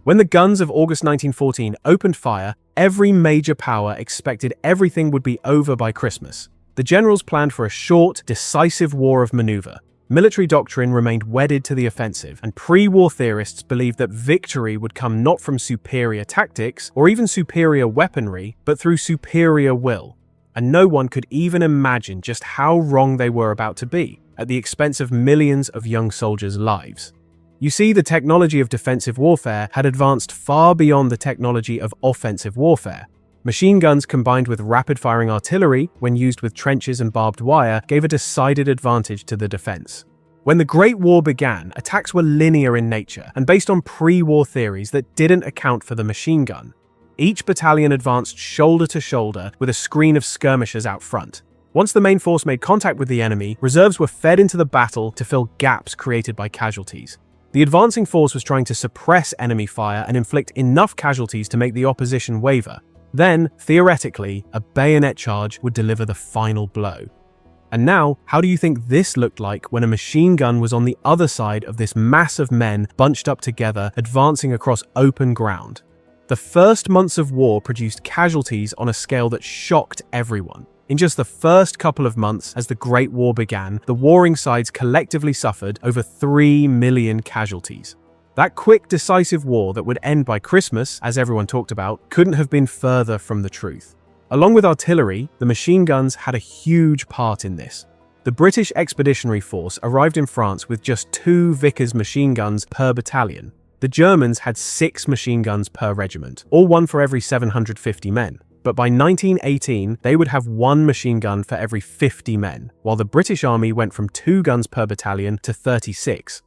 When the guns of August 1914 opened fire, every major power expected everything would be over by Christmas. The generals planned for a short, decisive war of maneuver. Military doctrine remained wedded to the offensive, and pre-war theorists believed that victory would come not from superior tactics or even superior weaponry, but through superior will. And no one could even imagine just how wrong they were about to be, at the expense of millions of young soldiers' lives. You see, the technology of defensive warfare had advanced far beyond the technology of offensive warfare. Machine guns combined with rapid-firing artillery, when used with trenches and barbed wire, gave a decided advantage to the defense. When the Great War began, attacks were linear in nature and based on pre-war theories that didn't account for the machine gun. Each battalion advanced shoulder to shoulder with a screen of skirmishers out front. Once the main force made contact with the enemy, reserves were fed into the battle to fill gaps created by casualties. The advancing force was trying to suppress enemy fire and inflict enough casualties to make the opposition waver. Then, theoretically, a bayonet charge would deliver the final blow. And now, how do you think this looked like when a machine gun was on the other side of this mass of men bunched up together, advancing across open ground? The first months of war produced casualties on a scale that shocked everyone. In just the first couple of months as the Great War began, the warring sides collectively suffered over 3 million casualties. That quick, decisive war that would end by Christmas, as everyone talked about, couldn't have been further from the truth. Along with artillery, the machine guns had a huge part in this. The British Expeditionary Force arrived in France with just 2 Vickers machine guns per battalion. The Germans had 6 machine guns per regiment, or one for every 750 men. But by 1918, they would have 1 machine gun for every 50 men, while the British Army went from 2 guns per battalion to 36.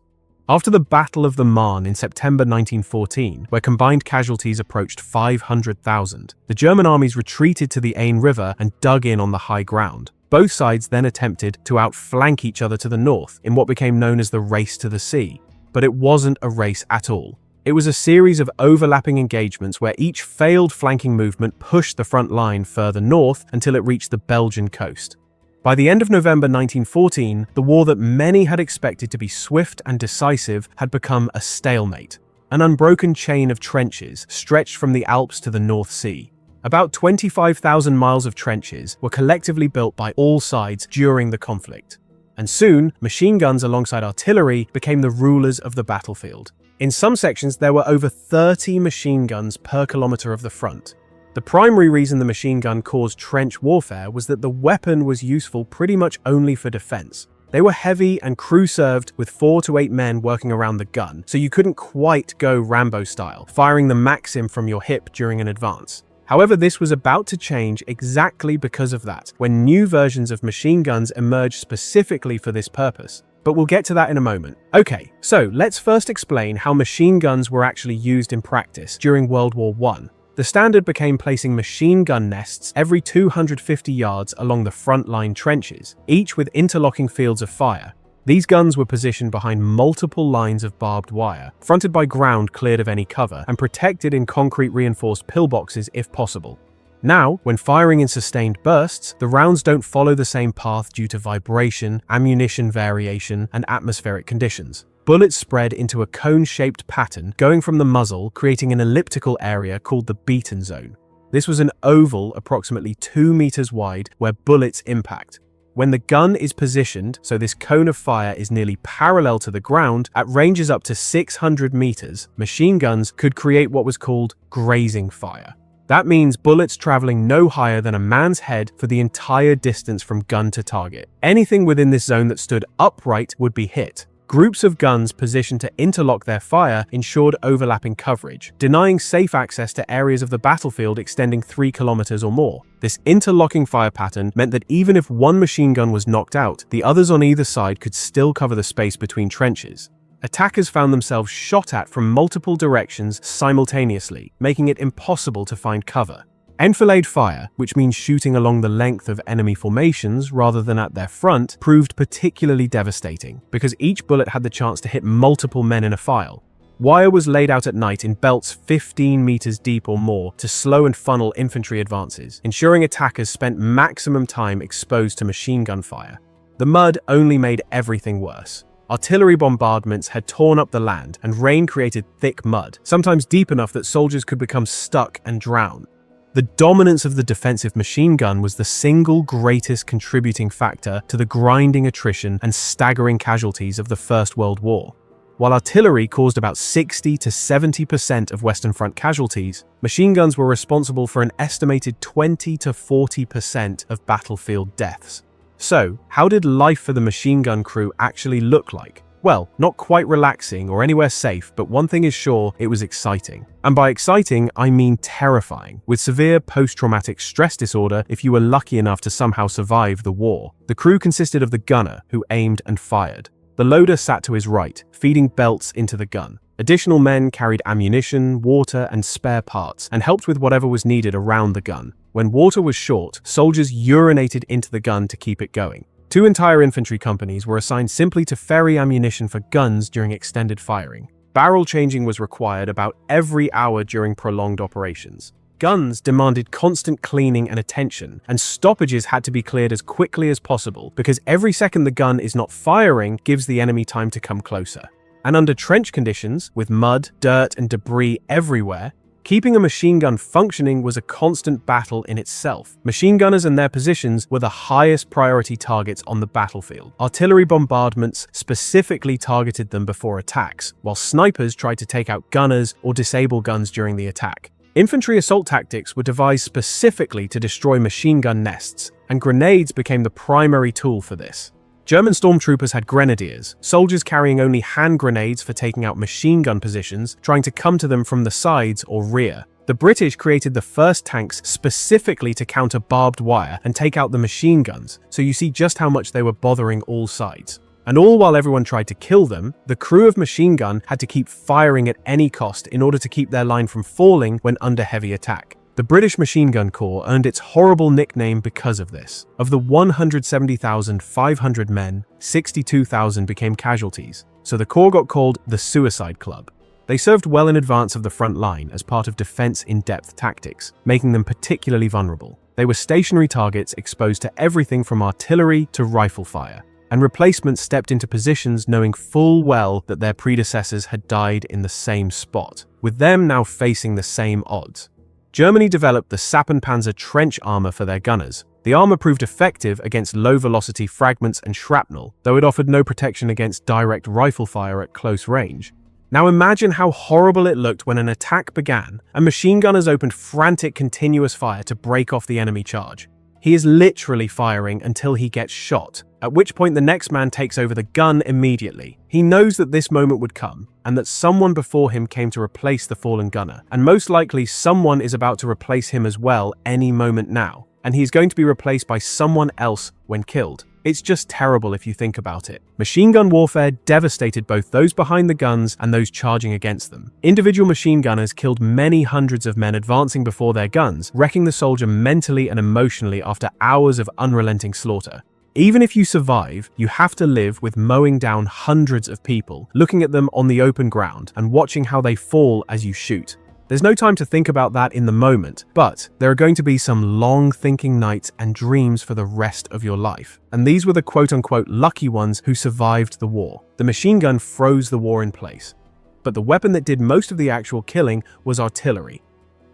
After the Battle of the Marne in September 1914, where combined casualties approached 500,000, the German armies retreated to the Aisne River and dug in on the high ground. Both sides then attempted to outflank each other to the north in what became known as the Race to the Sea. But it wasn't a race at all. It was a series of overlapping engagements where each failed flanking movement pushed the front line further north until it reached the Belgian coast. By the end of November 1914, the war that many had expected to be swift and decisive had become a stalemate, an unbroken chain of trenches stretched from the Alps to the North Sea. About 25,000 miles of trenches were collectively built by all sides during the conflict. And soon, machine guns alongside artillery became the rulers of the battlefield. In some sections, there were over 30 machine guns per kilometer of the front. The primary reason the machine gun caused trench warfare was that the weapon was useful pretty much only for defense. They were heavy and crew-served with 4 to 8 men working around the gun, so you couldn't quite go Rambo style, firing the Maxim from your hip during an advance. However, this was about to change exactly because of that, when new versions of machine guns emerged specifically for this purpose. But we'll get to that in a moment. Okay, so let's first explain how machine guns were actually used in practice during World War I. The standard became placing machine gun nests every 250 yards along the front line trenches, each with interlocking fields of fire. These guns were positioned behind multiple lines of barbed wire, fronted by ground cleared of any cover, and protected in concrete reinforced pillboxes if possible. Now, when firing in sustained bursts, the rounds don't follow the same path due to vibration, ammunition variation, and atmospheric conditions. Bullets spread into a cone-shaped pattern, going from the muzzle, creating an elliptical area called the beaten zone. This was an oval approximately 2 meters wide where bullets impact. When the gun is positioned, so this cone of fire is nearly parallel to the ground, at ranges up to 600 meters, machine guns could create what was called grazing fire. That means bullets traveling no higher than a man's head for the entire distance from gun to target. Anything within this zone that stood upright would be hit. Groups of guns positioned to interlock their fire ensured overlapping coverage, denying safe access to areas of the battlefield extending 3 kilometers or more. This interlocking fire pattern meant that even if one machine gun was knocked out, the others on either side could still cover the space between trenches. Attackers found themselves shot at from multiple directions simultaneously, making it impossible to find cover. Enfilade fire, which means shooting along the length of enemy formations rather than at their front, proved particularly devastating, because each bullet had the chance to hit multiple men in a file. Wire was laid out at night in belts 15 meters deep or more to slow and funnel infantry advances, ensuring attackers spent maximum time exposed to machine gun fire. The mud only made everything worse. Artillery bombardments had torn up the land, and rain created thick mud, sometimes deep enough that soldiers could become stuck and drown. The dominance of the defensive machine gun was the single greatest contributing factor to the grinding attrition and staggering casualties of the First World War. While artillery caused about 60 to 70% of Western Front casualties, machine guns were responsible for an estimated 20 to 40% of battlefield deaths. So, how did life for the machine gun crew actually look like? Well, not quite relaxing or anywhere safe, but one thing is sure, it was exciting. And by exciting, I mean terrifying, with severe post-traumatic stress disorder if you were lucky enough to somehow survive the war. The crew consisted of the gunner, who aimed and fired. The loader sat to his right, feeding belts into the gun. Additional men carried ammunition, water, and spare parts, and helped with whatever was needed around the gun. When water was short, soldiers urinated into the gun to keep it going. 2 entire infantry companies were assigned simply to ferry ammunition for guns during extended firing. Barrel changing was required about every hour during prolonged operations. Guns demanded constant cleaning and attention, and stoppages had to be cleared as quickly as possible because every second the gun is not firing gives the enemy time to come closer. And under trench conditions, with mud, dirt, and debris everywhere, keeping a machine gun functioning was a constant battle in itself. Machine gunners and their positions were the highest priority targets on the battlefield. Artillery bombardments specifically targeted them before attacks, while snipers tried to take out gunners or disable guns during the attack. Infantry assault tactics were devised specifically to destroy machine gun nests, and grenades became the primary tool for this. German stormtroopers had grenadiers, soldiers carrying only hand grenades for taking out machine gun positions, trying to come to them from the sides or rear. The British created the first tanks specifically to counter barbed wire and take out the machine guns, so you see just how much they were bothering all sides. And all while everyone tried to kill them, the crew of machine gun had to keep firing at any cost in order to keep their line from falling when under heavy attack. The British Machine Gun Corps earned its horrible nickname because of this. Of the 170,500 men, 62,000 became casualties, so the Corps got called the Suicide Club. They served well in advance of the front line as part of defense in-depth tactics, making them particularly vulnerable. They were stationary targets exposed to everything from artillery to rifle fire, and replacements stepped into positions knowing full well that their predecessors had died in the same spot, with them now facing the same odds. Germany developed the Sappenpanzer trench armor for their gunners. The armor proved effective against low-velocity fragments and shrapnel, though it offered no protection against direct rifle fire at close range. Now imagine how horrible it looked when an attack began and machine gunners opened frantic continuous fire to break off the enemy charge. He is literally firing until he gets shot, at which point the next man takes over the gun immediately. He knows that this moment would come, and that someone before him came to replace the fallen gunner, and most likely someone is about to replace him as well any moment now, and he is going to be replaced by someone else when killed. It's just terrible if you think about it. Machine gun warfare devastated both those behind the guns and those charging against them. Individual machine gunners killed many hundreds of men advancing before their guns, wrecking the soldier mentally and emotionally after hours of unrelenting slaughter. Even if you survive, you have to live with mowing down hundreds of people, looking at them on the open ground and watching how they fall as you shoot. There's no time to think about that in the moment, but there are going to be some long thinking nights and dreams for the rest of your life. And these were the quote-unquote lucky ones who survived the war. The machine gun froze the war in place. But the weapon that did most of the actual killing was artillery.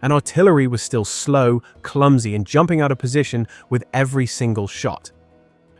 And artillery was still slow, clumsy, and jumping out of position with every single shot.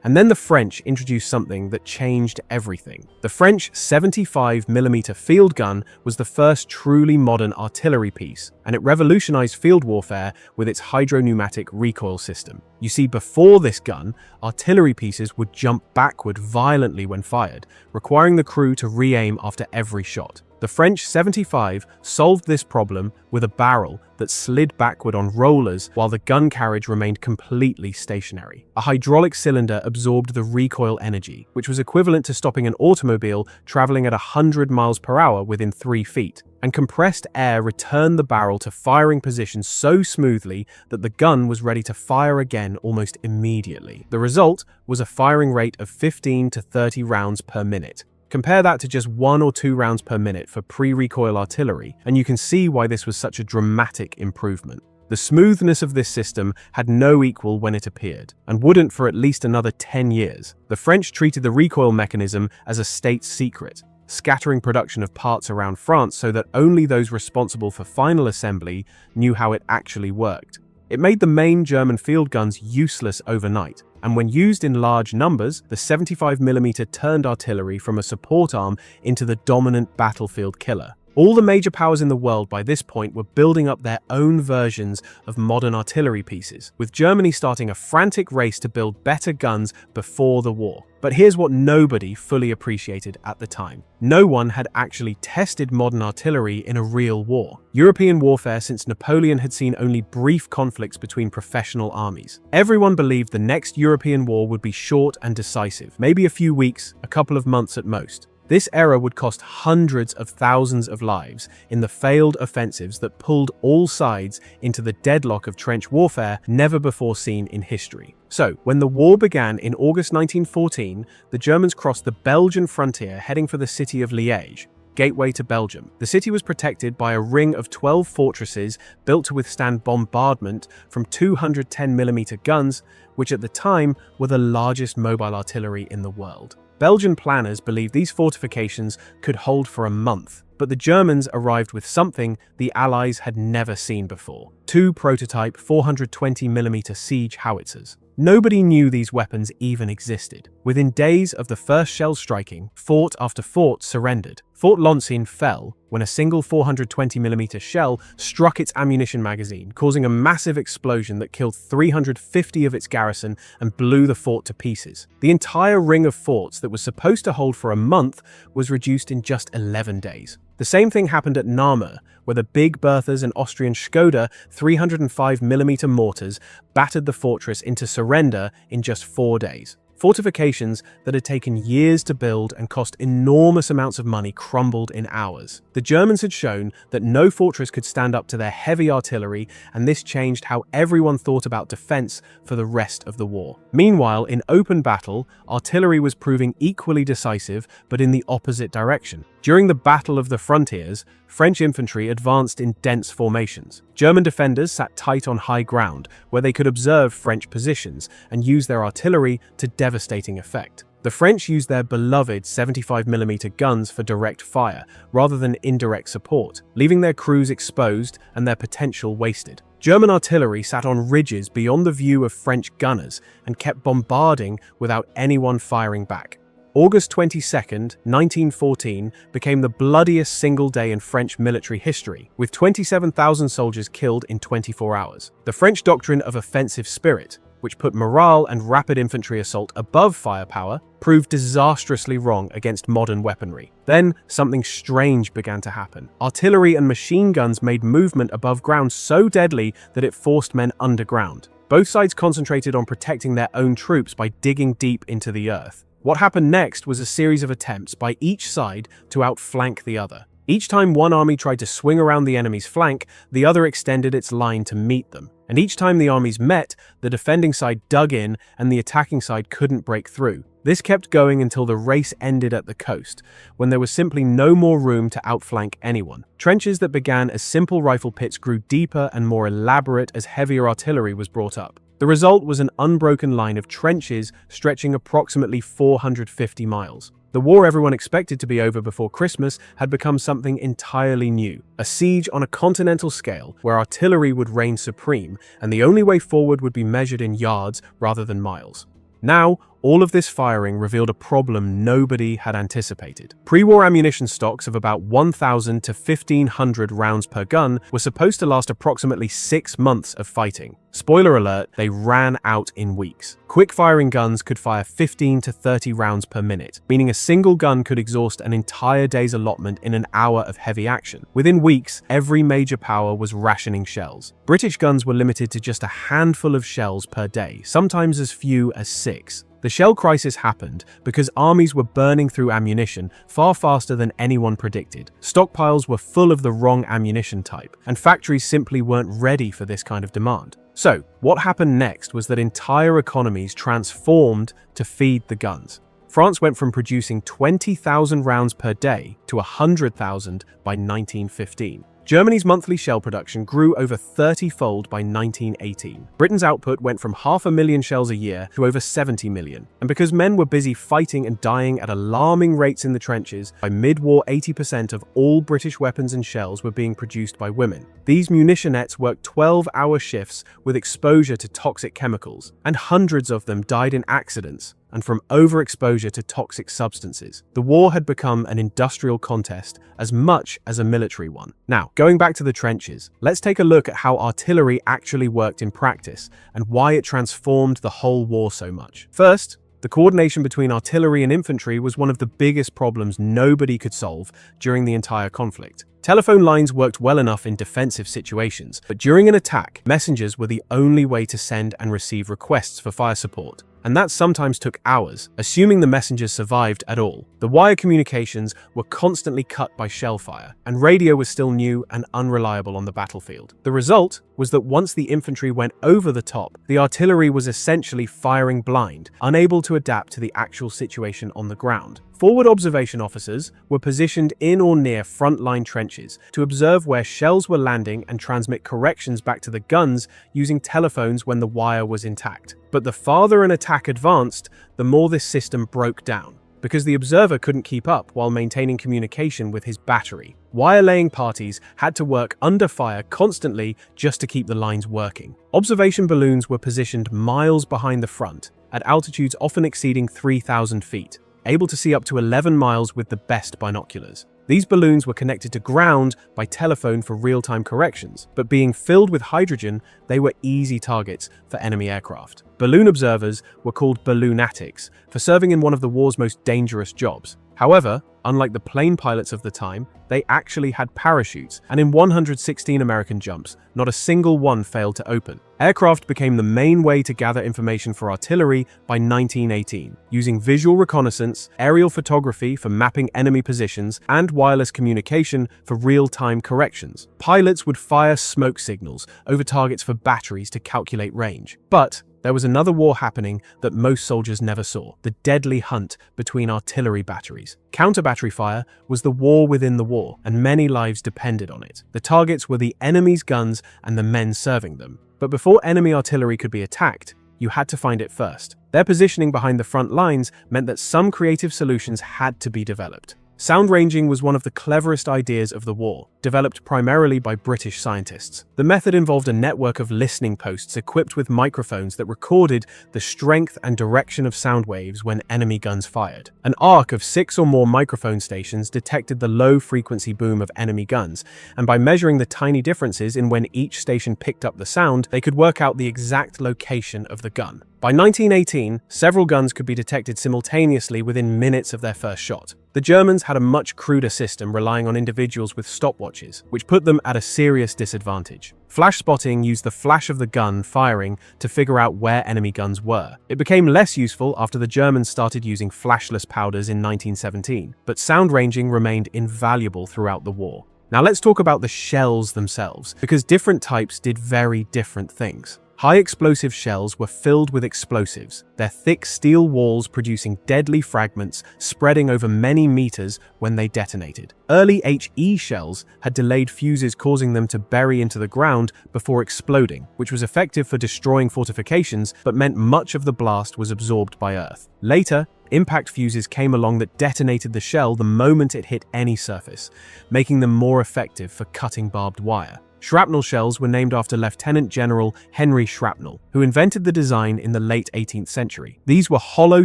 And then the French introduced something that changed everything. The French 75mm field gun was the first truly modern artillery piece, and it revolutionized field warfare with its hydropneumatic recoil system. You see, before this gun, artillery pieces would jump backward violently when fired, requiring the crew to re-aim after every shot. The French 75 solved this problem with a barrel that slid backward on rollers while the gun carriage remained completely stationary. A hydraulic cylinder absorbed the recoil energy, which was equivalent to stopping an automobile traveling at 100 miles per hour within 3 feet. And compressed air returned the barrel to firing position so smoothly that the gun was ready to fire again almost immediately. The result was a firing rate of 15 to 30 rounds per minute. Compare that to just 1 or 2 rounds per minute for pre-recoil artillery, and you can see why this was such a dramatic improvement. The smoothness of this system had no equal when it appeared, and wouldn't for at least another 10 years. The French treated the recoil mechanism as a state secret, scattering production of parts around France so that only those responsible for final assembly knew how it actually worked. It made the main German field guns useless overnight, and when used in large numbers, the 75mm turned artillery from a support arm into the dominant battlefield killer. All the major powers in the world by this point were building up their own versions of modern artillery pieces, with Germany starting a frantic race to build better guns before the war. But here's what nobody fully appreciated at the time. No one had actually tested modern artillery in a real war. European warfare since Napoleon had seen only brief conflicts between professional armies. Everyone believed the next European war would be short and decisive, maybe a few weeks, a couple of months at most. This era would cost hundreds of thousands of lives in the failed offensives that pulled all sides into the deadlock of trench warfare never before seen in history. So, when the war began in August 1914, the Germans crossed the Belgian frontier heading for the city of Liege, gateway to Belgium. The city was protected by a ring of 12 fortresses built to withstand bombardment from 210mm guns, which at the time were the largest mobile artillery in the world. Belgian planners believed these fortifications could hold for a month, but the Germans arrived with something the Allies had never seen before: 2 prototype 420mm siege howitzers. Nobody knew these weapons even existed. Within days of the first shell striking, fort after fort surrendered. Fort Longines fell when a single 420mm shell struck its ammunition magazine, causing a massive explosion that killed 350 of its garrison and blew the fort to pieces. The entire ring of forts that was supposed to hold for a month was reduced in just 11 days. The same thing happened at Namur, where the Big Berthas and Austrian Skoda 305mm mortars battered the fortress into surrender in just 4 days. Fortifications that had taken years to build and cost enormous amounts of money crumbled in hours. The Germans had shown that no fortress could stand up to their heavy artillery, and this changed how everyone thought about defense for the rest of the war. Meanwhile, in open battle, artillery was proving equally decisive, but in the opposite direction. During the Battle of the Frontiers, French infantry advanced in dense formations. German defenders sat tight on high ground, where they could observe French positions and use their artillery to devastating effect. The French used their beloved 75mm guns for direct fire, rather than indirect support, leaving their crews exposed and their potential wasted. German artillery sat on ridges beyond the view of French gunners and kept bombarding without anyone firing back. August 22nd, 1914 became the bloodiest single day in French military history, with 27,000 soldiers killed in 24 hours. The French doctrine of offensive spirit, which put morale and rapid infantry assault above firepower, proved disastrously wrong against modern weaponry. Then, something strange began to happen. Artillery and machine guns made movement above ground so deadly that it forced men underground. Both sides concentrated on protecting their own troops by digging deep into the earth. What happened next was a series of attempts by each side to outflank the other. Each time one army tried to swing around the enemy's flank, the other extended its line to meet them. And each time the armies met, the defending side dug in and the attacking side couldn't break through. This kept going until the race ended at the coast, when there was simply no more room to outflank anyone. Trenches that began as simple rifle pits grew deeper and more elaborate as heavier artillery was brought up. The result was an unbroken line of trenches stretching approximately 450 miles. The war everyone expected to be over before Christmas had become something entirely new. A siege on a continental scale where artillery would reign supreme, and the only way forward would be measured in yards rather than miles. Now, all of this firing revealed a problem nobody had anticipated. Pre-war ammunition stocks of about 1,000 to 1,500 rounds per gun were supposed to last approximately 6 months of fighting. Spoiler alert, they ran out in weeks. Quick-firing guns could fire 15 to 30 rounds per minute, meaning a single gun could exhaust an entire day's allotment in an hour of heavy action. Within weeks, every major power was rationing shells. British guns were limited to just a handful of shells per day, sometimes as few as 6. The shell crisis happened because armies were burning through ammunition far faster than anyone predicted. Stockpiles were full of the wrong ammunition type, and factories simply weren't ready for this kind of demand. So, what happened next was that entire economies transformed to feed the guns. France went from producing 20,000 rounds per day to 100,000 by 1915. Germany's monthly shell production grew over 30-fold by 1918. Britain's output went from 500,000 shells a year to over 70 million. And because men were busy fighting and dying at alarming rates in the trenches, by mid-war 80% of all British weapons and shells were being produced by women. These munitionettes worked 12-hour shifts with exposure to toxic chemicals, and hundreds of them died in accidents and from overexposure to toxic substances. The war had become an industrial contest as much as a military one. Now, going back to the trenches, let's take a look at how artillery actually worked in practice and why it transformed the whole war so much. First, the coordination between artillery and infantry was one of the biggest problems nobody could solve during the entire conflict. Telephone lines worked well enough in defensive situations, but during an attack, messengers were the only way to send and receive requests for fire support. And that sometimes took hours, assuming the messengers survived at all. The wire communications were constantly cut by shell fire, and radio was still new and unreliable on the battlefield. The result was that once the infantry went over the top, the artillery was essentially firing blind, unable to adapt to the actual situation on the ground. Forward observation officers were positioned in or near front-line trenches to observe where shells were landing and transmit corrections back to the guns using telephones when the wire was intact. But the farther an attack advanced, the more this system broke down, because the observer couldn't keep up while maintaining communication with his battery. Wire-laying parties had to work under fire constantly just to keep the lines working. Observation balloons were positioned miles behind the front, at altitudes often exceeding 3,000 feet. Able to see up to 11 miles with the best binoculars. These balloons were connected to ground by telephone for real-time corrections, but being filled with hydrogen, they were easy targets for enemy aircraft. Balloon observers were called balloonatics for serving in one of the war's most dangerous jobs. However, unlike the plane pilots of the time, they actually had parachutes, and in 116 American jumps, not a single one failed to open. Aircraft became the main way to gather information for artillery by 1918, using visual reconnaissance, aerial photography for mapping enemy positions, and wireless communication for real-time corrections. Pilots would fire smoke signals over targets for batteries to calculate range. But there was another war happening that most soldiers never saw: the deadly hunt between artillery batteries. Counter-battery fire was the war within the war, and many lives depended on it. The targets were the enemy's guns and the men serving them. But before enemy artillery could be attacked, you had to find it first. Their positioning behind the front lines meant that some creative solutions had to be developed. Sound ranging was one of the cleverest ideas of the war, developed primarily by British scientists. The method involved a network of listening posts equipped with microphones that recorded the strength and direction of sound waves when enemy guns fired. An arc of 6 or more microphone stations detected the low-frequency boom of enemy guns, and by measuring the tiny differences in when each station picked up the sound, they could work out the exact location of the gun. By 1918, several guns could be detected simultaneously within minutes of their first shot. The Germans had a much cruder system relying on individuals with stopwatches, which put them at a serious disadvantage. Flash spotting used the flash of the gun firing to figure out where enemy guns were. It became less useful after the Germans started using flashless powders in 1917, but sound ranging remained invaluable throughout the war. Now let's talk about the shells themselves, because different types did very different things. High explosive shells were filled with explosives, their thick steel walls producing deadly fragments spreading over many meters when they detonated. Early HE shells had delayed fuses, causing them to bury into the ground before exploding, which was effective for destroying fortifications but meant much of the blast was absorbed by Earth. Later, impact fuses came along that detonated the shell the moment it hit any surface, making them more effective for cutting barbed wire. Shrapnel shells were named after Lieutenant General Henry Shrapnel, who invented the design in the late 18th century. These were hollow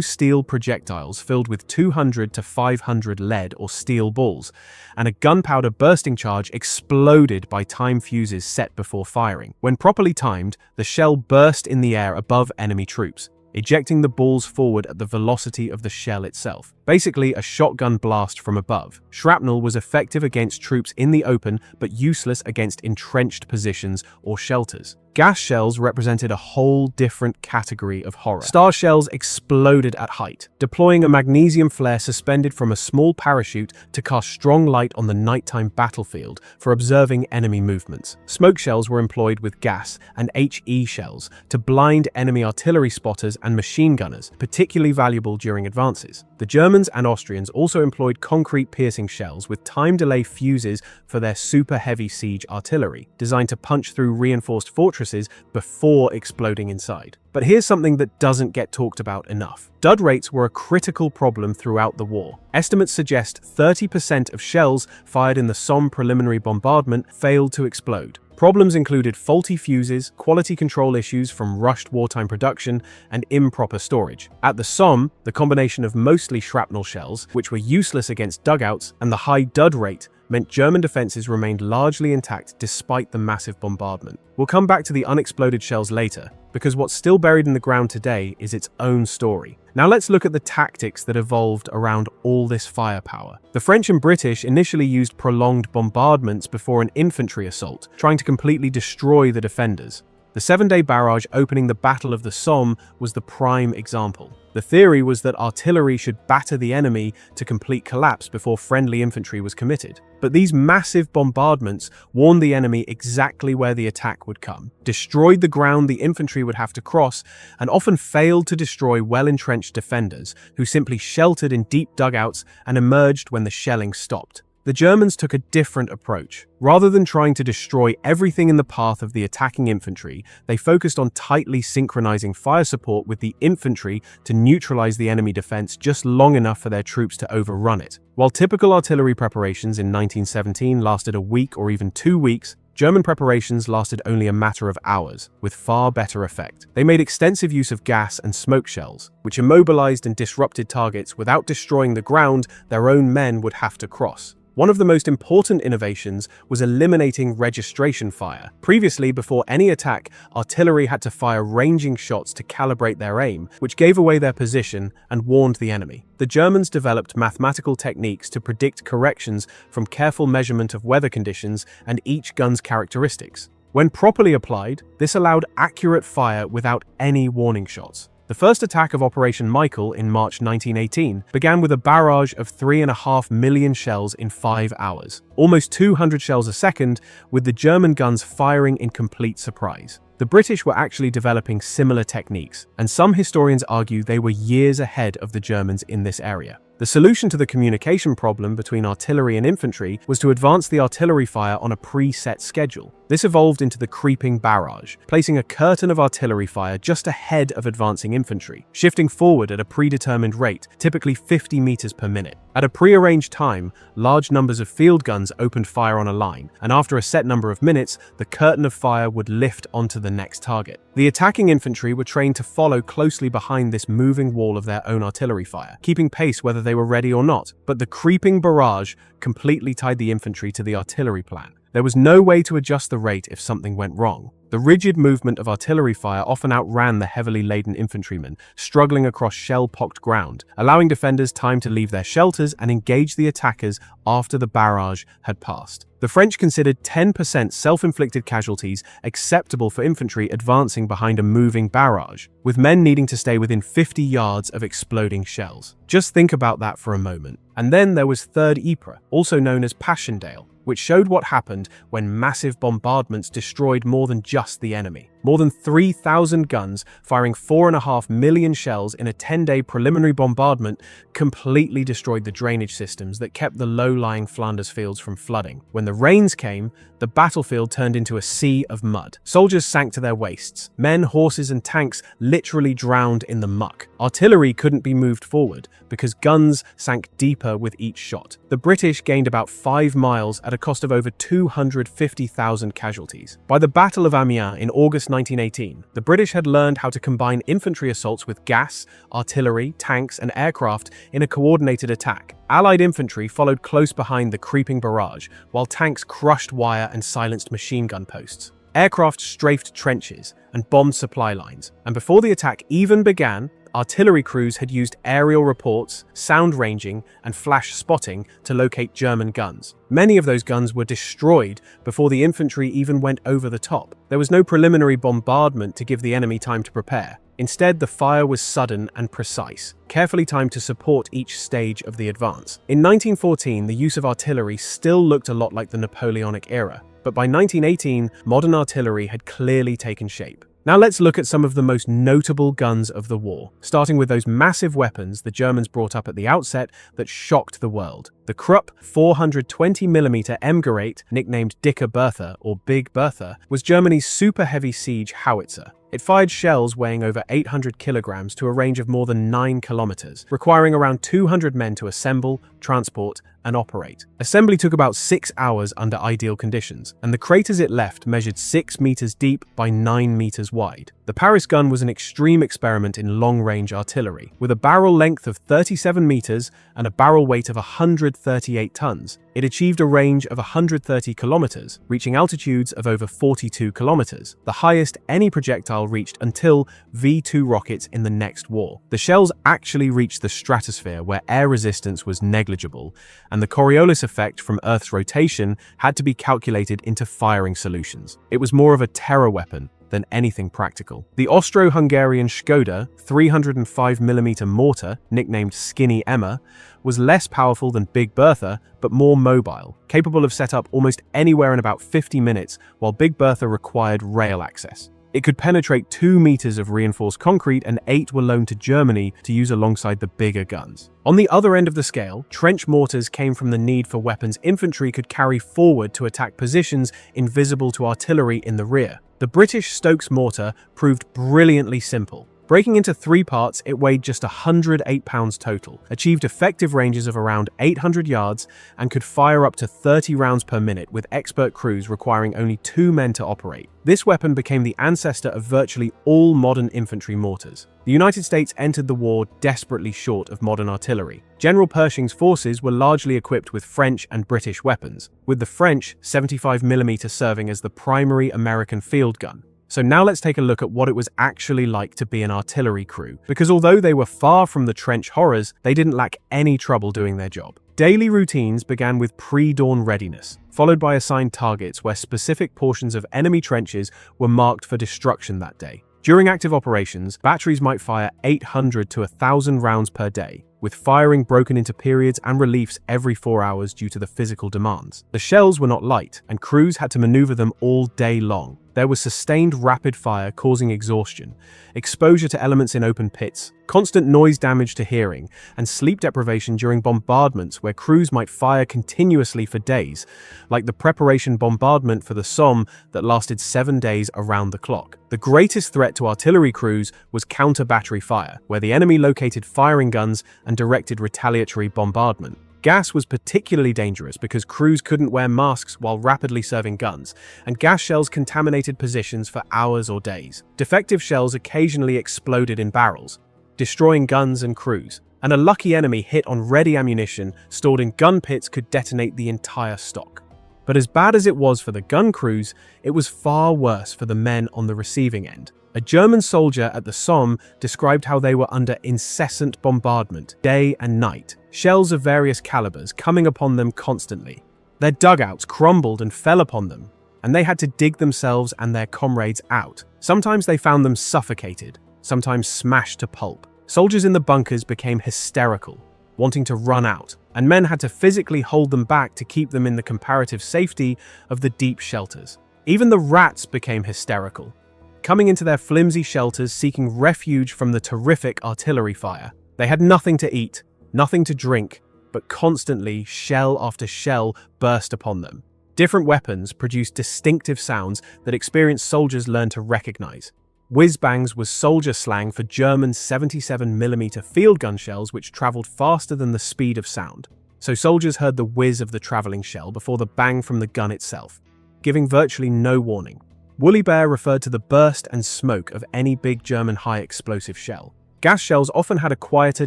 steel projectiles filled with 200 to 500 lead or steel balls, and a gunpowder bursting charge exploded by time fuses set before firing. When properly timed, the shell burst in the air above enemy troops, ejecting the balls forward at the velocity of the shell itself. Basically, a shotgun blast from above. Shrapnel was effective against troops in the open, but useless against entrenched positions or shelters. Gas shells represented a whole different category of horror. Star shells exploded at height, deploying a magnesium flare suspended from a small parachute to cast strong light on the nighttime battlefield for observing enemy movements. Smoke shells were employed with gas, and HE shells to blind enemy artillery spotters and machine gunners, particularly valuable during advances. The Germans Germans and Austrians also employed concrete-piercing shells with time-delay fuses for their super-heavy siege artillery, designed to punch through reinforced fortresses before exploding inside. But here's something that doesn't get talked about enough. Dud rates were a critical problem throughout the war. Estimates suggest 30% of shells fired in the Somme preliminary bombardment failed to explode. Problems included faulty fuses, quality control issues from rushed wartime production, and improper storage. At the Somme, the combination of mostly shrapnel shells, which were useless against dugouts, and the high dud rate meant German defenses remained largely intact despite the massive bombardment. We'll come back to the unexploded shells later, because what's still buried in the ground today is its own story. Now let's look at the tactics that evolved around all this firepower. The French and British initially used prolonged bombardments before an infantry assault, trying to completely destroy the defenders. The 7-day barrage opening the Battle of the Somme was the prime example. The theory was that artillery should batter the enemy to complete collapse before friendly infantry was committed. But these massive bombardments warned the enemy exactly where the attack would come, destroyed the ground the infantry would have to cross, and often failed to destroy well-entrenched defenders who simply sheltered in deep dugouts and emerged when the shelling stopped. The Germans took a different approach. Rather than trying to destroy everything in the path of the attacking infantry, they focused on tightly synchronizing fire support with the infantry to neutralize the enemy defense just long enough for their troops to overrun it. While typical artillery preparations in 1917 lasted a week or even 2 weeks, German preparations lasted only a matter of hours, with far better effect. They made extensive use of gas and smoke shells, which immobilized and disrupted targets without destroying the ground their own men would have to cross. One of the most important innovations was eliminating registration fire. Previously, before any attack, artillery had to fire ranging shots to calibrate their aim, which gave away their position and warned the enemy. The Germans developed mathematical techniques to predict corrections from careful measurement of weather conditions and each gun's characteristics. When properly applied, this allowed accurate fire without any warning shots. The first attack of Operation Michael in March 1918 began with a barrage of 3.5 million shells in 5 hours, almost 200 shells a second, with the German guns firing in complete surprise. The British were actually developing similar techniques, and some historians argue they were years ahead of the Germans in this area. The solution to the communication problem between artillery and infantry was to advance the artillery fire on a preset schedule. This evolved into the creeping barrage, placing a curtain of artillery fire just ahead of advancing infantry, shifting forward at a predetermined rate, typically 50 meters per minute. At a prearranged time, large numbers of field guns opened fire on a line, and after a set number of minutes, the curtain of fire would lift onto the next target. The attacking infantry were trained to follow closely behind this moving wall of their own artillery fire, keeping pace whether they were ready or not. But the creeping barrage completely tied the infantry to the artillery plan. There was no way to adjust the rate if something went wrong. The rigid movement of artillery fire often outran the heavily laden infantrymen, struggling across shell-pocked ground, allowing defenders time to leave their shelters and engage the attackers after the barrage had passed. The French considered 10% self-inflicted casualties acceptable for infantry advancing behind a moving barrage, with men needing to stay within 50 yards of exploding shells. Just think about that for a moment. And then there was Third Ypres, also known as Passchendaele, which showed what happened when massive bombardments destroyed more than just the enemy. More than 3,000 guns, firing 4.5 million shells in a 10-day preliminary bombardment, completely destroyed the drainage systems that kept the low-lying Flanders fields from flooding. When the rains came, the battlefield turned into a sea of mud. Soldiers sank to their waists. Men, horses, and tanks literally drowned in the muck. Artillery couldn't be moved forward because guns sank deeper with each shot. The British gained about 5 miles at a cost of over 250,000 casualties. By the Battle of Amiens in August 1918, the British had learned how to combine infantry assaults with gas, artillery, tanks, and aircraft in a coordinated attack. Allied infantry followed close behind the creeping barrage, while tanks crushed wire and silenced machine gun posts. Aircraft strafed trenches and bombed supply lines, and before the attack even began, artillery crews had used aerial reports, sound ranging, and flash spotting to locate German guns. Many of those guns were destroyed before the infantry even went over the top. There was no preliminary bombardment to give the enemy time to prepare. Instead, the fire was sudden and precise, carefully timed to support each stage of the advance. In 1914, the use of artillery still looked a lot like the Napoleonic era, but by 1918, modern artillery had clearly taken shape. Now let's look at some of the most notable guns of the war, starting with those massive weapons the Germans brought up at the outset that shocked the world. The Krupp 420mm M-Gerät, nicknamed Dicke Bertha or Big Bertha, was Germany's super heavy siege howitzer. It fired shells weighing over 800 kilograms to a range of more than 9 kilometers, requiring around 200 men to assemble, transport, and operate. Assembly took about 6 hours under ideal conditions, and the craters it left measured 6 meters deep by 9 meters wide. The Paris gun was an extreme experiment in long-range artillery. With a barrel length of 37 meters and a barrel weight of 138 tons, it achieved a range of 130 kilometers, reaching altitudes of over 42 kilometers, the highest any projectile reached until V-2 rockets in the next war. The shells actually reached the stratosphere, where air resistance was negligible, and the Coriolis effect from Earth's rotation had to be calculated into firing solutions. It was more of a terror weapon than anything practical. The Austro-Hungarian Skoda 305mm mortar, nicknamed Skinny Emma, was less powerful than Big Bertha, but more mobile, capable of set up almost anywhere in about 50 minutes, while Big Bertha required rail access. It could penetrate 2 meters of reinforced concrete, and 8 were loaned to Germany to use alongside the bigger guns. On the other end of the scale, trench mortars came from the need for weapons infantry could carry forward to attack positions invisible to artillery in the rear. The British Stokes mortar proved brilliantly simple. Breaking into 3 parts, it weighed just 108 pounds total, achieved effective ranges of around 800 yards, and could fire up to 30 rounds per minute with expert crews requiring only 2 men to operate. This weapon became the ancestor of virtually all modern infantry mortars. The United States entered the war desperately short of modern artillery. General Pershing's forces were largely equipped with French and British weapons, with the French 75mm serving as the primary American field gun. So now let's take a look at what it was actually like to be an artillery crew, because although they were far from the trench horrors, they didn't lack any trouble doing their job. Daily routines began with pre-dawn readiness, followed by assigned targets where specific portions of enemy trenches were marked for destruction that day. During active operations, batteries might fire 800 to 1,000 rounds per day, with firing broken into periods and reliefs every 4 hours due to the physical demands. The shells were not light, and crews had to maneuver them all day long. There was sustained rapid fire causing exhaustion, exposure to elements in open pits, constant noise damage to hearing, and sleep deprivation during bombardments where crews might fire continuously for days, like the preparation bombardment for the Somme that lasted 7 days around the clock. The greatest threat to artillery crews was counter-battery fire, where the enemy located firing guns and directed retaliatory bombardment. Gas was particularly dangerous because crews couldn't wear masks while rapidly serving guns, and gas shells contaminated positions for hours or days. Defective shells occasionally exploded in barrels, destroying guns and crews, and a lucky enemy hit on ready ammunition stored in gun pits could detonate the entire stock. But as bad as it was for the gun crews, it was far worse for the men on the receiving end. A German soldier at the Somme described how they were under incessant bombardment, day and night, shells of various calibers coming upon them constantly. Their dugouts crumbled and fell upon them, and they had to dig themselves and their comrades out. Sometimes they found them suffocated, sometimes smashed to pulp. Soldiers in the bunkers became hysterical, wanting to run out, and men had to physically hold them back to keep them in the comparative safety of the deep shelters. Even the rats became hysterical, coming into their flimsy shelters seeking refuge from the terrific artillery fire. They had nothing to eat, nothing to drink, but constantly shell after shell burst upon them. Different weapons produced distinctive sounds that experienced soldiers learned to recognize. Whiz-bangs was soldier slang for German 77mm field gun shells which traveled faster than the speed of sound. So soldiers heard the whiz of the traveling shell before the bang from the gun itself, giving virtually no warning. Woolly Bear referred to the burst and smoke of any big German high-explosive shell. Gas shells often had a quieter,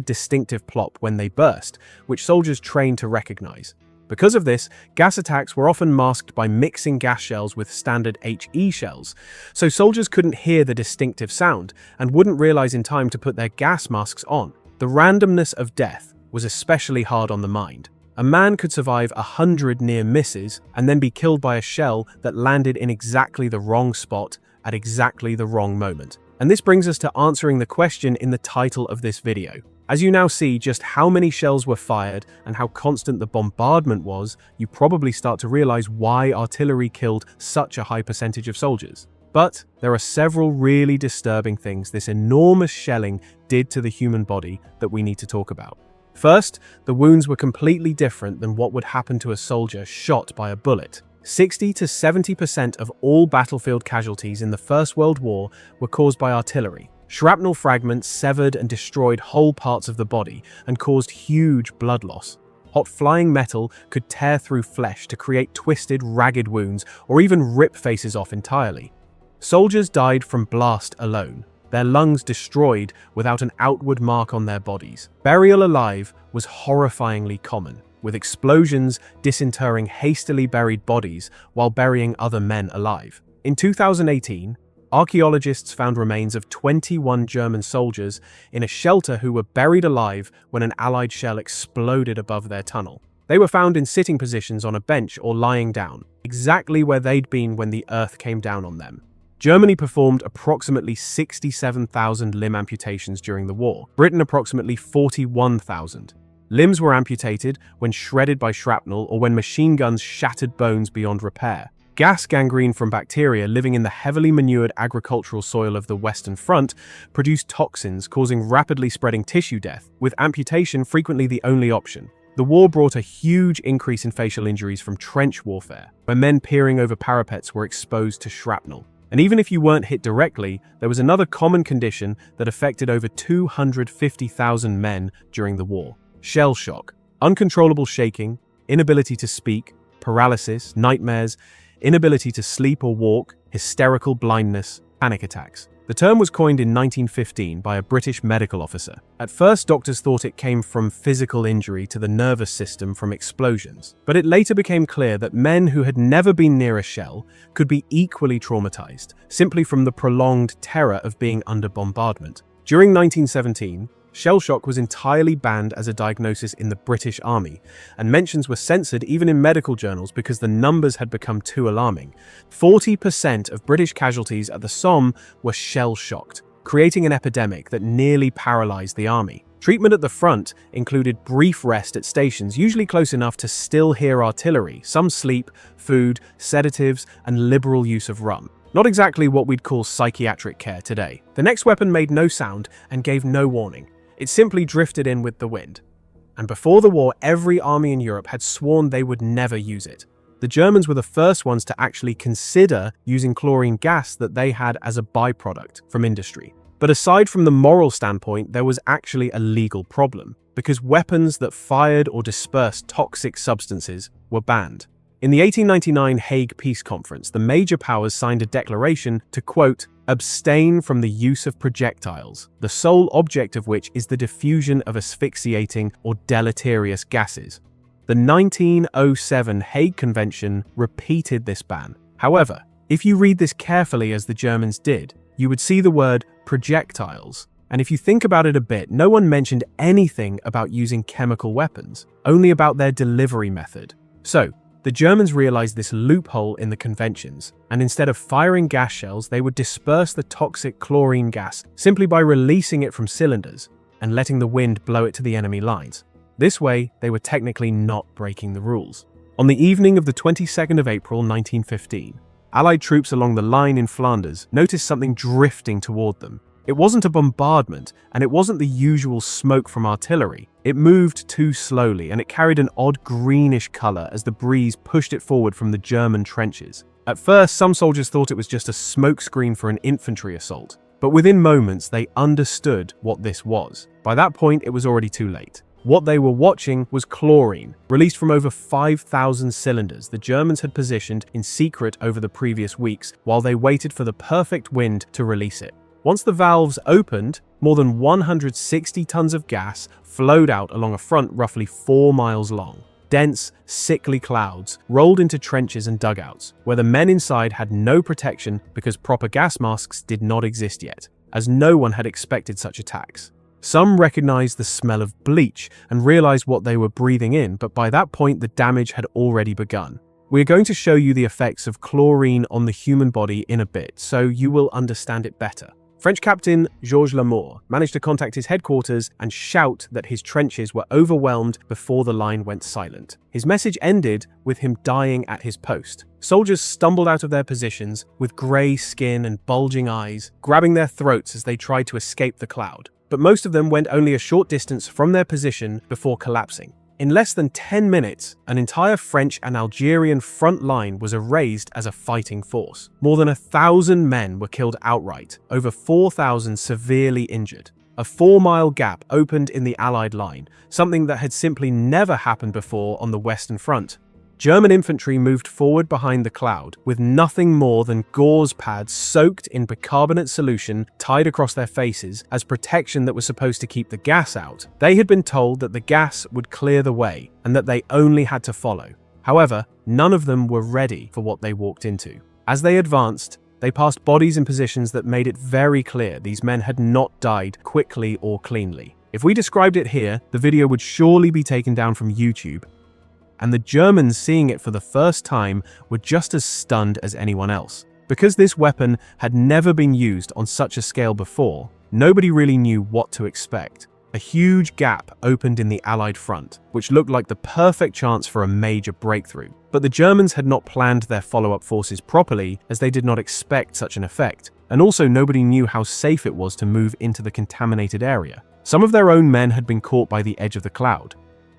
distinctive plop when they burst, which soldiers trained to recognize. Because of this, gas attacks were often masked by mixing gas shells with standard HE shells, so soldiers couldn't hear the distinctive sound and wouldn't realize in time to put their gas masks on. The randomness of death was especially hard on the mind. A man could survive 100 near misses and then be killed by a shell that landed in exactly the wrong spot at exactly the wrong moment. And this brings us to answering the question in the title of this video. As you now see just how many shells were fired and how constant the bombardment was, you probably start to realize why artillery killed such a high percentage of soldiers. But there are several really disturbing things this enormous shelling did to the human body that we need to talk about. First, the wounds were completely different than what would happen to a soldier shot by a bullet. 60 to 70% of all battlefield casualties in the First World War were caused by artillery. Shrapnel fragments severed and destroyed whole parts of the body and caused huge blood loss. Hot flying metal could tear through flesh to create twisted, ragged wounds or even rip faces off entirely. Soldiers died from blast alone, their lungs destroyed without an outward mark on their bodies. Burial alive was horrifyingly common, with explosions disinterring hastily buried bodies while burying other men alive. In 2018, archaeologists found remains of 21 German soldiers in a shelter who were buried alive when an Allied shell exploded above their tunnel. They were found in sitting positions on a bench or lying down, exactly where they'd been when the earth came down on them. Germany performed approximately 67,000 limb amputations during the war, Britain approximately 41,000. Limbs were amputated when shredded by shrapnel or when machine guns shattered bones beyond repair. Gas gangrene from bacteria living in the heavily manured agricultural soil of the Western Front produced toxins causing rapidly spreading tissue death, with amputation frequently the only option. The war brought a huge increase in facial injuries from trench warfare, where men peering over parapets were exposed to shrapnel. And even if you weren't hit directly, there was another common condition that affected over 250,000 men during the war: shell shock. Uncontrollable shaking, inability to speak, paralysis, nightmares, inability to sleep or walk, hysterical blindness, panic attacks. The term was coined in 1915 by a British medical officer. At first, doctors thought it came from physical injury to the nervous system from explosions, but it later became clear that men who had never been near a shell could be equally traumatized, simply from the prolonged terror of being under bombardment. During 1917, shell shock was entirely banned as a diagnosis in the British Army, and mentions were censored even in medical journals because the numbers had become too alarming. 40% of British casualties at the Somme were shell-shocked, creating an epidemic that nearly paralyzed the army. Treatment at the front included brief rest at stations, usually close enough to still hear artillery, some sleep, food, sedatives, and liberal use of rum. Not exactly what we'd call psychiatric care today. The next weapon made no sound and gave no warning. It simply drifted in with the wind. And before the war, every army in Europe had sworn they would never use it. The Germans were the first ones to actually consider using chlorine gas that they had as a byproduct from industry. But aside from the moral standpoint, there was actually a legal problem, because weapons that fired or dispersed toxic substances were banned. In the 1899 Hague Peace Conference, the major powers signed a declaration to, quote, abstain from the use of projectiles, the sole object of which is the diffusion of asphyxiating or deleterious gases. The 1907 Hague Convention repeated this ban. However, if you read this carefully as the Germans did, you would see the word projectiles. And if you think about it a bit, no one mentioned anything about using chemical weapons, only about their delivery method. So, the Germans realized this loophole in the conventions, and instead of firing gas shells, they would disperse the toxic chlorine gas simply by releasing it from cylinders and letting the wind blow it to the enemy lines. This way, they were technically not breaking the rules. On the evening of the 22nd of April 1915, Allied troops along the line in Flanders noticed something drifting toward them. It wasn't a bombardment, and it wasn't the usual smoke from artillery. It moved too slowly, and it carried an odd greenish color as the breeze pushed it forward from the German trenches. At first, some soldiers thought it was just a smokescreen for an infantry assault, but within moments they understood what this was. By that point, it was already too late. What they were watching was chlorine, released from over 5,000 cylinders the Germans had positioned in secret over the previous weeks while they waited for the perfect wind to release it. Once the valves opened, more than 160 tons of gas flowed out along a front roughly 4 miles long. Dense, sickly clouds rolled into trenches and dugouts, where the men inside had no protection because proper gas masks did not exist yet, as no one had expected such attacks. Some recognized the smell of bleach and realized what they were breathing in, but by that point the damage had already begun. We are going to show you the effects of chlorine on the human body in a bit, so you will understand it better. French captain Georges Lamour managed to contact his headquarters and shout that his trenches were overwhelmed before the line went silent. His message ended with him dying at his post. Soldiers stumbled out of their positions with grey skin and bulging eyes, grabbing their throats as they tried to escape the cloud. But most of them went only a short distance from their position before collapsing. In less than 10 minutes, an entire French and Algerian front line was erased as a fighting force. More than 1,000 men were killed outright, over 4,000 severely injured. A 4-mile gap opened in the Allied line, something that had simply never happened before on the Western Front. German infantry moved forward behind the cloud, with nothing more than gauze pads soaked in bicarbonate solution tied across their faces as protection that was supposed to keep the gas out. They had been told that the gas would clear the way and that they only had to follow. However, none of them were ready for what they walked into. As they advanced, they passed bodies in positions that made it very clear these men had not died quickly or cleanly. If we described it here, the video would surely be taken down from YouTube, and the Germans seeing it for the first time were just as stunned as anyone else. Because this weapon had never been used on such a scale before, nobody really knew what to expect. A huge gap opened in the Allied front, which looked like the perfect chance for a major breakthrough. But the Germans had not planned their follow-up forces properly, as they did not expect such an effect. And also nobody knew how safe it was to move into the contaminated area. Some of their own men had been caught by the edge of the cloud.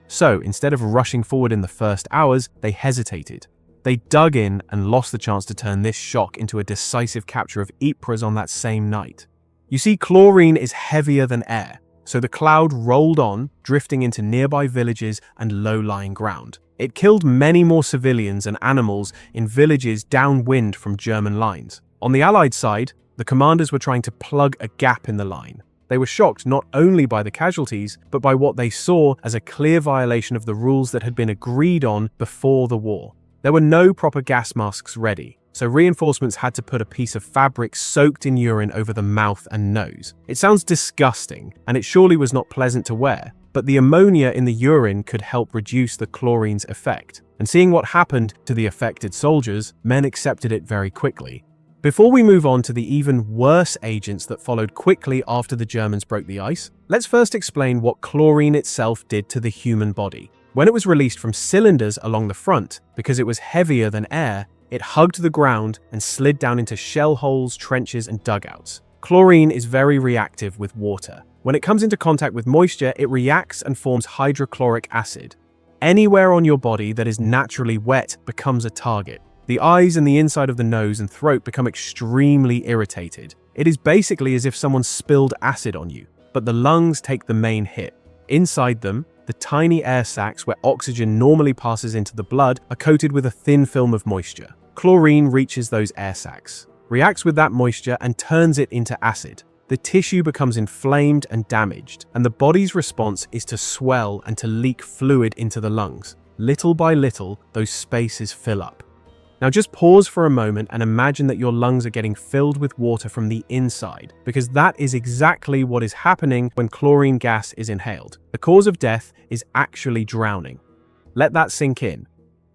So, instead of rushing forward in the first hours, they hesitated. They dug in and lost the chance to turn this shock into a decisive capture of Ypres on that same night. You see, chlorine is heavier than air, so the cloud rolled on, drifting into nearby villages and low-lying ground. It killed many more civilians and animals in villages downwind from German lines. On the Allied side, the commanders were trying to plug a gap in the line. They were shocked not only by the casualties, but by what they saw as a clear violation of the rules that had been agreed on before the war. There were no proper gas masks ready, so reinforcements had to put a piece of fabric soaked in urine over the mouth and nose. It sounds disgusting, and it surely was not pleasant to wear, but the ammonia in the urine could help reduce the chlorine's effect. And seeing what happened to the affected soldiers, men accepted it very quickly. Before we move on to the even worse agents that followed quickly after the Germans broke the ice, let's first explain what chlorine itself did to the human body. When it was released from cylinders along the front, because it was heavier than air, it hugged the ground and slid down into shell holes, trenches, and dugouts. Chlorine is very reactive with water. When it comes into contact with moisture, it reacts and forms hydrochloric acid. Anywhere on your body that is naturally wet becomes a target. The eyes and the inside of the nose and throat become extremely irritated. It is basically as if someone spilled acid on you, but the lungs take the main hit. Inside them, the tiny air sacs where oxygen normally passes into the blood are coated with a thin film of moisture. Chlorine reaches those air sacs, reacts with that moisture and turns it into acid. The tissue becomes inflamed and damaged, and the body's response is to swell and to leak fluid into the lungs. Little by little, those spaces fill up. Now just pause for a moment and imagine that your lungs are getting filled with water from the inside, because that is exactly what is happening when chlorine gas is inhaled. The cause of death is actually drowning. Let that sink in.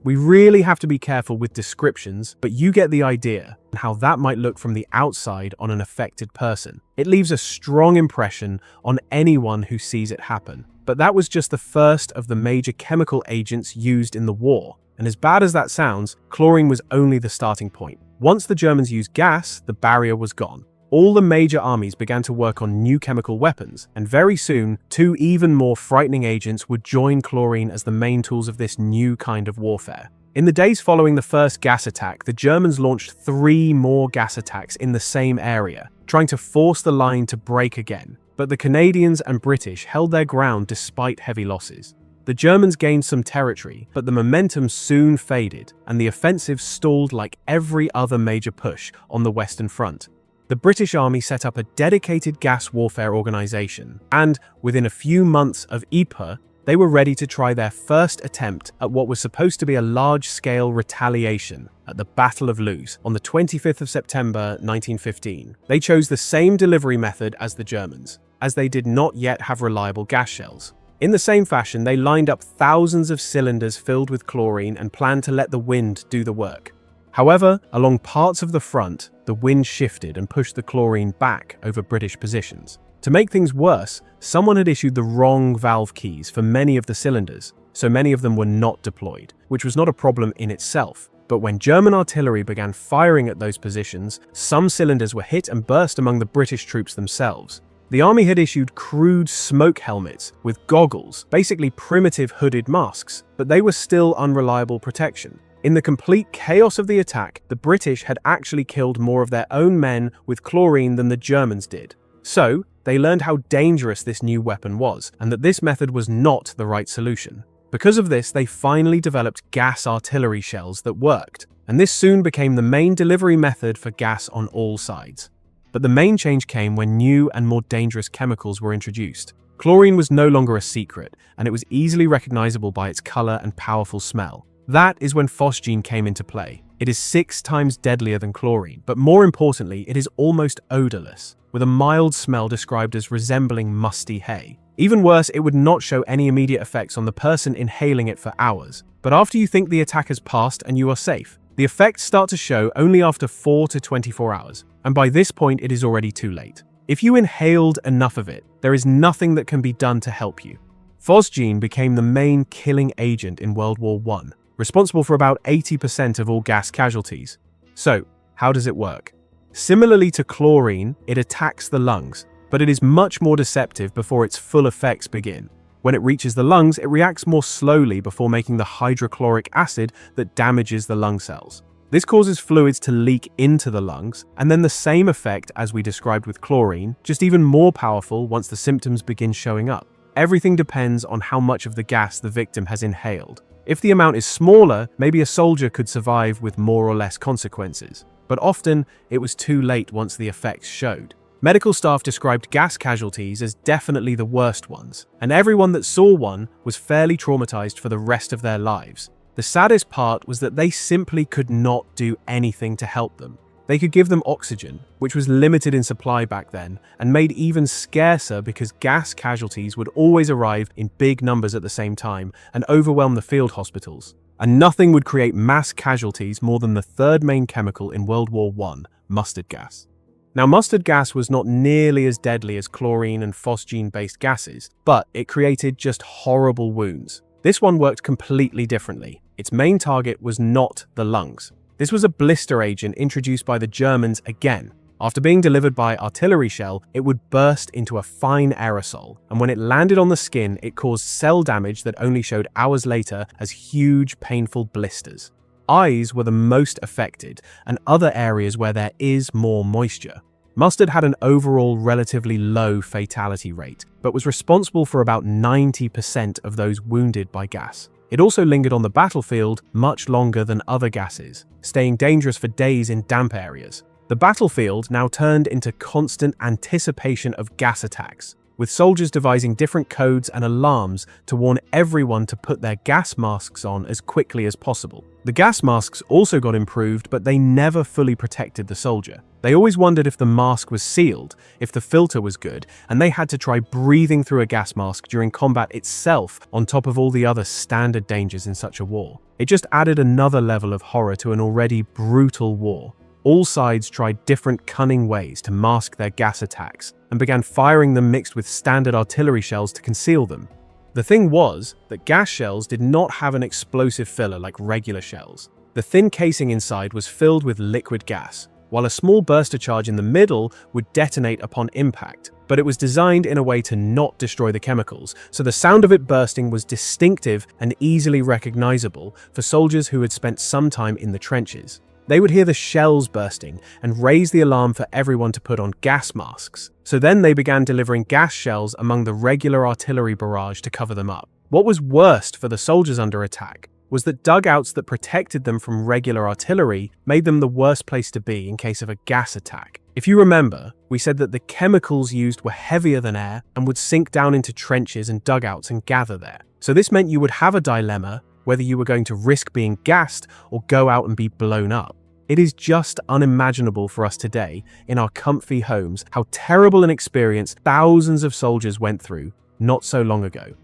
We really have to be careful with descriptions, but you get the idea and how that might look from the outside on an affected person. It leaves a strong impression on anyone who sees it happen. But that was just the first of the major chemical agents used in the war. And as bad as that sounds, chlorine was only the starting point. Once the Germans used gas, the barrier was gone. All the major armies began to work on new chemical weapons, and very soon, two even more frightening agents would join chlorine as the main tools of this new kind of warfare. In the days following the first gas attack, the Germans launched 3 more gas attacks in the same area, trying to force the line to break again. But the Canadians and British held their ground despite heavy losses. The Germans gained some territory, but the momentum soon faded, and the offensive stalled like every other major push on the Western Front. The British Army set up a dedicated gas warfare organization, and within a few months of Ypres, they were ready to try their first attempt at what was supposed to be a large-scale retaliation at the Battle of Liege on the 25th of September 1915. They chose the same delivery method as the Germans, as they did not yet have reliable gas shells. In the same fashion, they lined up thousands of cylinders filled with chlorine and planned to let the wind do the work. However, along parts of the front, the wind shifted and pushed the chlorine back over British positions. To make things worse, someone had issued the wrong valve keys for many of the cylinders, so many of them were not deployed, which was not a problem in itself. But when German artillery began firing at those positions, some cylinders were hit and burst among the British troops themselves. The army had issued crude smoke helmets with goggles, basically primitive hooded masks, but they were still unreliable protection. In the complete chaos of the attack, the British had actually killed more of their own men with chlorine than the Germans did. So, they learned how dangerous this new weapon was, and that this method was not the right solution. Because of this, they finally developed gas artillery shells that worked, and this soon became the main delivery method for gas on all sides. But the main change came when new and more dangerous chemicals were introduced. Chlorine was no longer a secret, and it was easily recognizable by its color and powerful smell. That is when phosgene came into play. It is 6 times deadlier than chlorine, but more importantly, it is almost odorless, with a mild smell described as resembling musty hay. Even worse, it would not show any immediate effects on the person inhaling it for hours. But after you think the attack has passed and you are safe, the effects start to show only after 4 to 24 hours, and by this point it is already too late. If you inhaled enough of it, there is nothing that can be done to help you. Phosgene became the main killing agent in World War I, responsible for about 80% of all gas casualties. So, how does it work? Similarly to chlorine, it attacks the lungs, but it is much more deceptive before its full effects begin. When it reaches the lungs, it reacts more slowly before making the hydrochloric acid that damages the lung cells. This causes fluids to leak into the lungs, and then the same effect as we described with chlorine, just even more powerful once the symptoms begin showing up. Everything depends on how much of the gas the victim has inhaled. If the amount is smaller, maybe a soldier could survive with more or less consequences. But often, it was too late once the effects showed. Medical staff described gas casualties as definitely the worst ones, and everyone that saw one was fairly traumatized for the rest of their lives. The saddest part was that they simply could not do anything to help them. They could give them oxygen, which was limited in supply back then, and made even scarcer because gas casualties would always arrive in big numbers at the same time and overwhelm the field hospitals. And nothing would create mass casualties more than the third main chemical in World War I, mustard gas. Now, mustard gas was not nearly as deadly as chlorine and phosgene-based gases, but it created just horrible wounds. This one worked completely differently. Its main target was not the lungs. This was a blister agent introduced by the Germans again. After being delivered by artillery shell, it would burst into a fine aerosol, and when it landed on the skin, it caused cell damage that only showed hours later as huge, painful blisters. Eyes were the most affected, and other areas where there is more moisture. Mustard had an overall relatively low fatality rate, but was responsible for about 90% of those wounded by gas. It also lingered on the battlefield much longer than other gases, staying dangerous for days in damp areas. The battlefield now turned into constant anticipation of gas attacks, with soldiers devising different codes and alarms to warn everyone to put their gas masks on as quickly as possible. The gas masks also got improved, but they never fully protected the soldier. They always wondered if the mask was sealed, if the filter was good, and they had to try breathing through a gas mask during combat itself on top of all the other standard dangers in such a war. It just added another level of horror to an already brutal war. All sides tried different cunning ways to mask their gas attacks and began firing them mixed with standard artillery shells to conceal them. The thing was that gas shells did not have an explosive filler like regular shells. The thin casing inside was filled with liquid gas, while a small burster charge in the middle would detonate upon impact, but it was designed in a way to not destroy the chemicals, so the sound of it bursting was distinctive and easily recognizable for soldiers who had spent some time in the trenches. They would hear the shells bursting and raise the alarm for everyone to put on gas masks. So then they began delivering gas shells among the regular artillery barrage to cover them up. What was worst for the soldiers under attack was that dugouts that protected them from regular artillery made them the worst place to be in case of a gas attack. If you remember, we said that the chemicals used were heavier than air and would sink down into trenches and dugouts and gather there. So this meant you would have a dilemma whether you were going to risk being gassed or go out and be blown up. It is just unimaginable for us today, in our comfy homes, how terrible an experience thousands of soldiers went through not so long ago.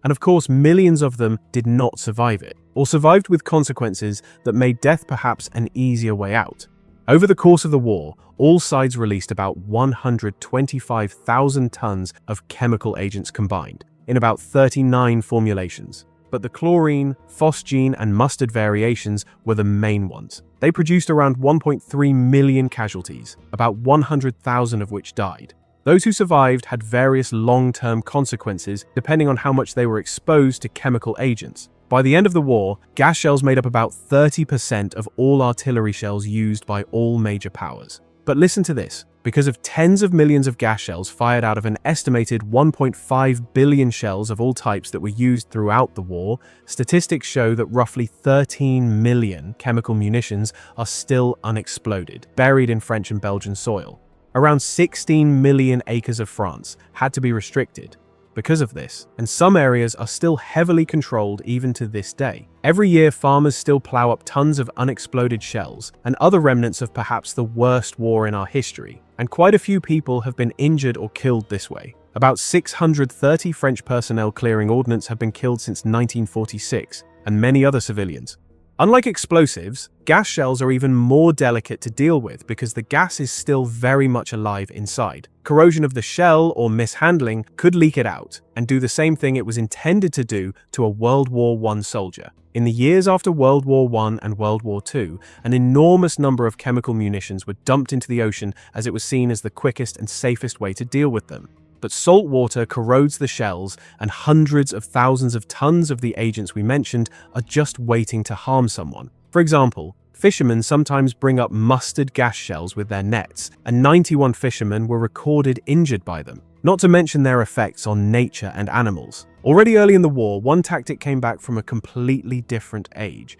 And of course, millions of them did not survive it. or survived with consequences that made death perhaps an easier way out. Over the course of the war, all sides released about 125,000 tons of chemical agents combined, in about 39 formulations. But the chlorine, phosgene, and mustard variations were the main ones. They produced around 1.3 million casualties, about 100,000 of which died. Those who survived had various long-term consequences depending on how much they were exposed to chemical agents. By the end of the war, gas shells made up about 30% of all artillery shells used by all major powers. But listen to this. Because of tens of millions of gas shells fired out of an estimated 1.5 billion shells of all types that were used throughout the war, statistics show that roughly 13 million chemical munitions are still unexploded, buried in French and Belgian soil. Around 16 million acres of France had to be restricted because of this, and some areas are still heavily controlled even to this day. Every year, farmers still plow up tons of unexploded shells and other remnants of perhaps the worst war in our history, and quite a few people have been injured or killed this way. About 630 French personnel clearing ordnance have been killed since 1946, and many other civilians. Unlike explosives, gas shells are even more delicate to deal with because the gas is still very much alive inside. Corrosion of the shell or mishandling could leak it out and do the same thing it was intended to do to a World War I soldier. In the years after World War I and World War II, an enormous number of chemical munitions were dumped into the ocean as it was seen as the quickest and safest way to deal with them. But salt water corrodes the shells, and hundreds of thousands of tons of the agents we mentioned are just waiting to harm someone. For example, fishermen sometimes bring up mustard gas shells with their nets, and 91 fishermen were recorded injured by them, not to mention their effects on nature and animals. Already early in the war, one tactic came back from a completely different age.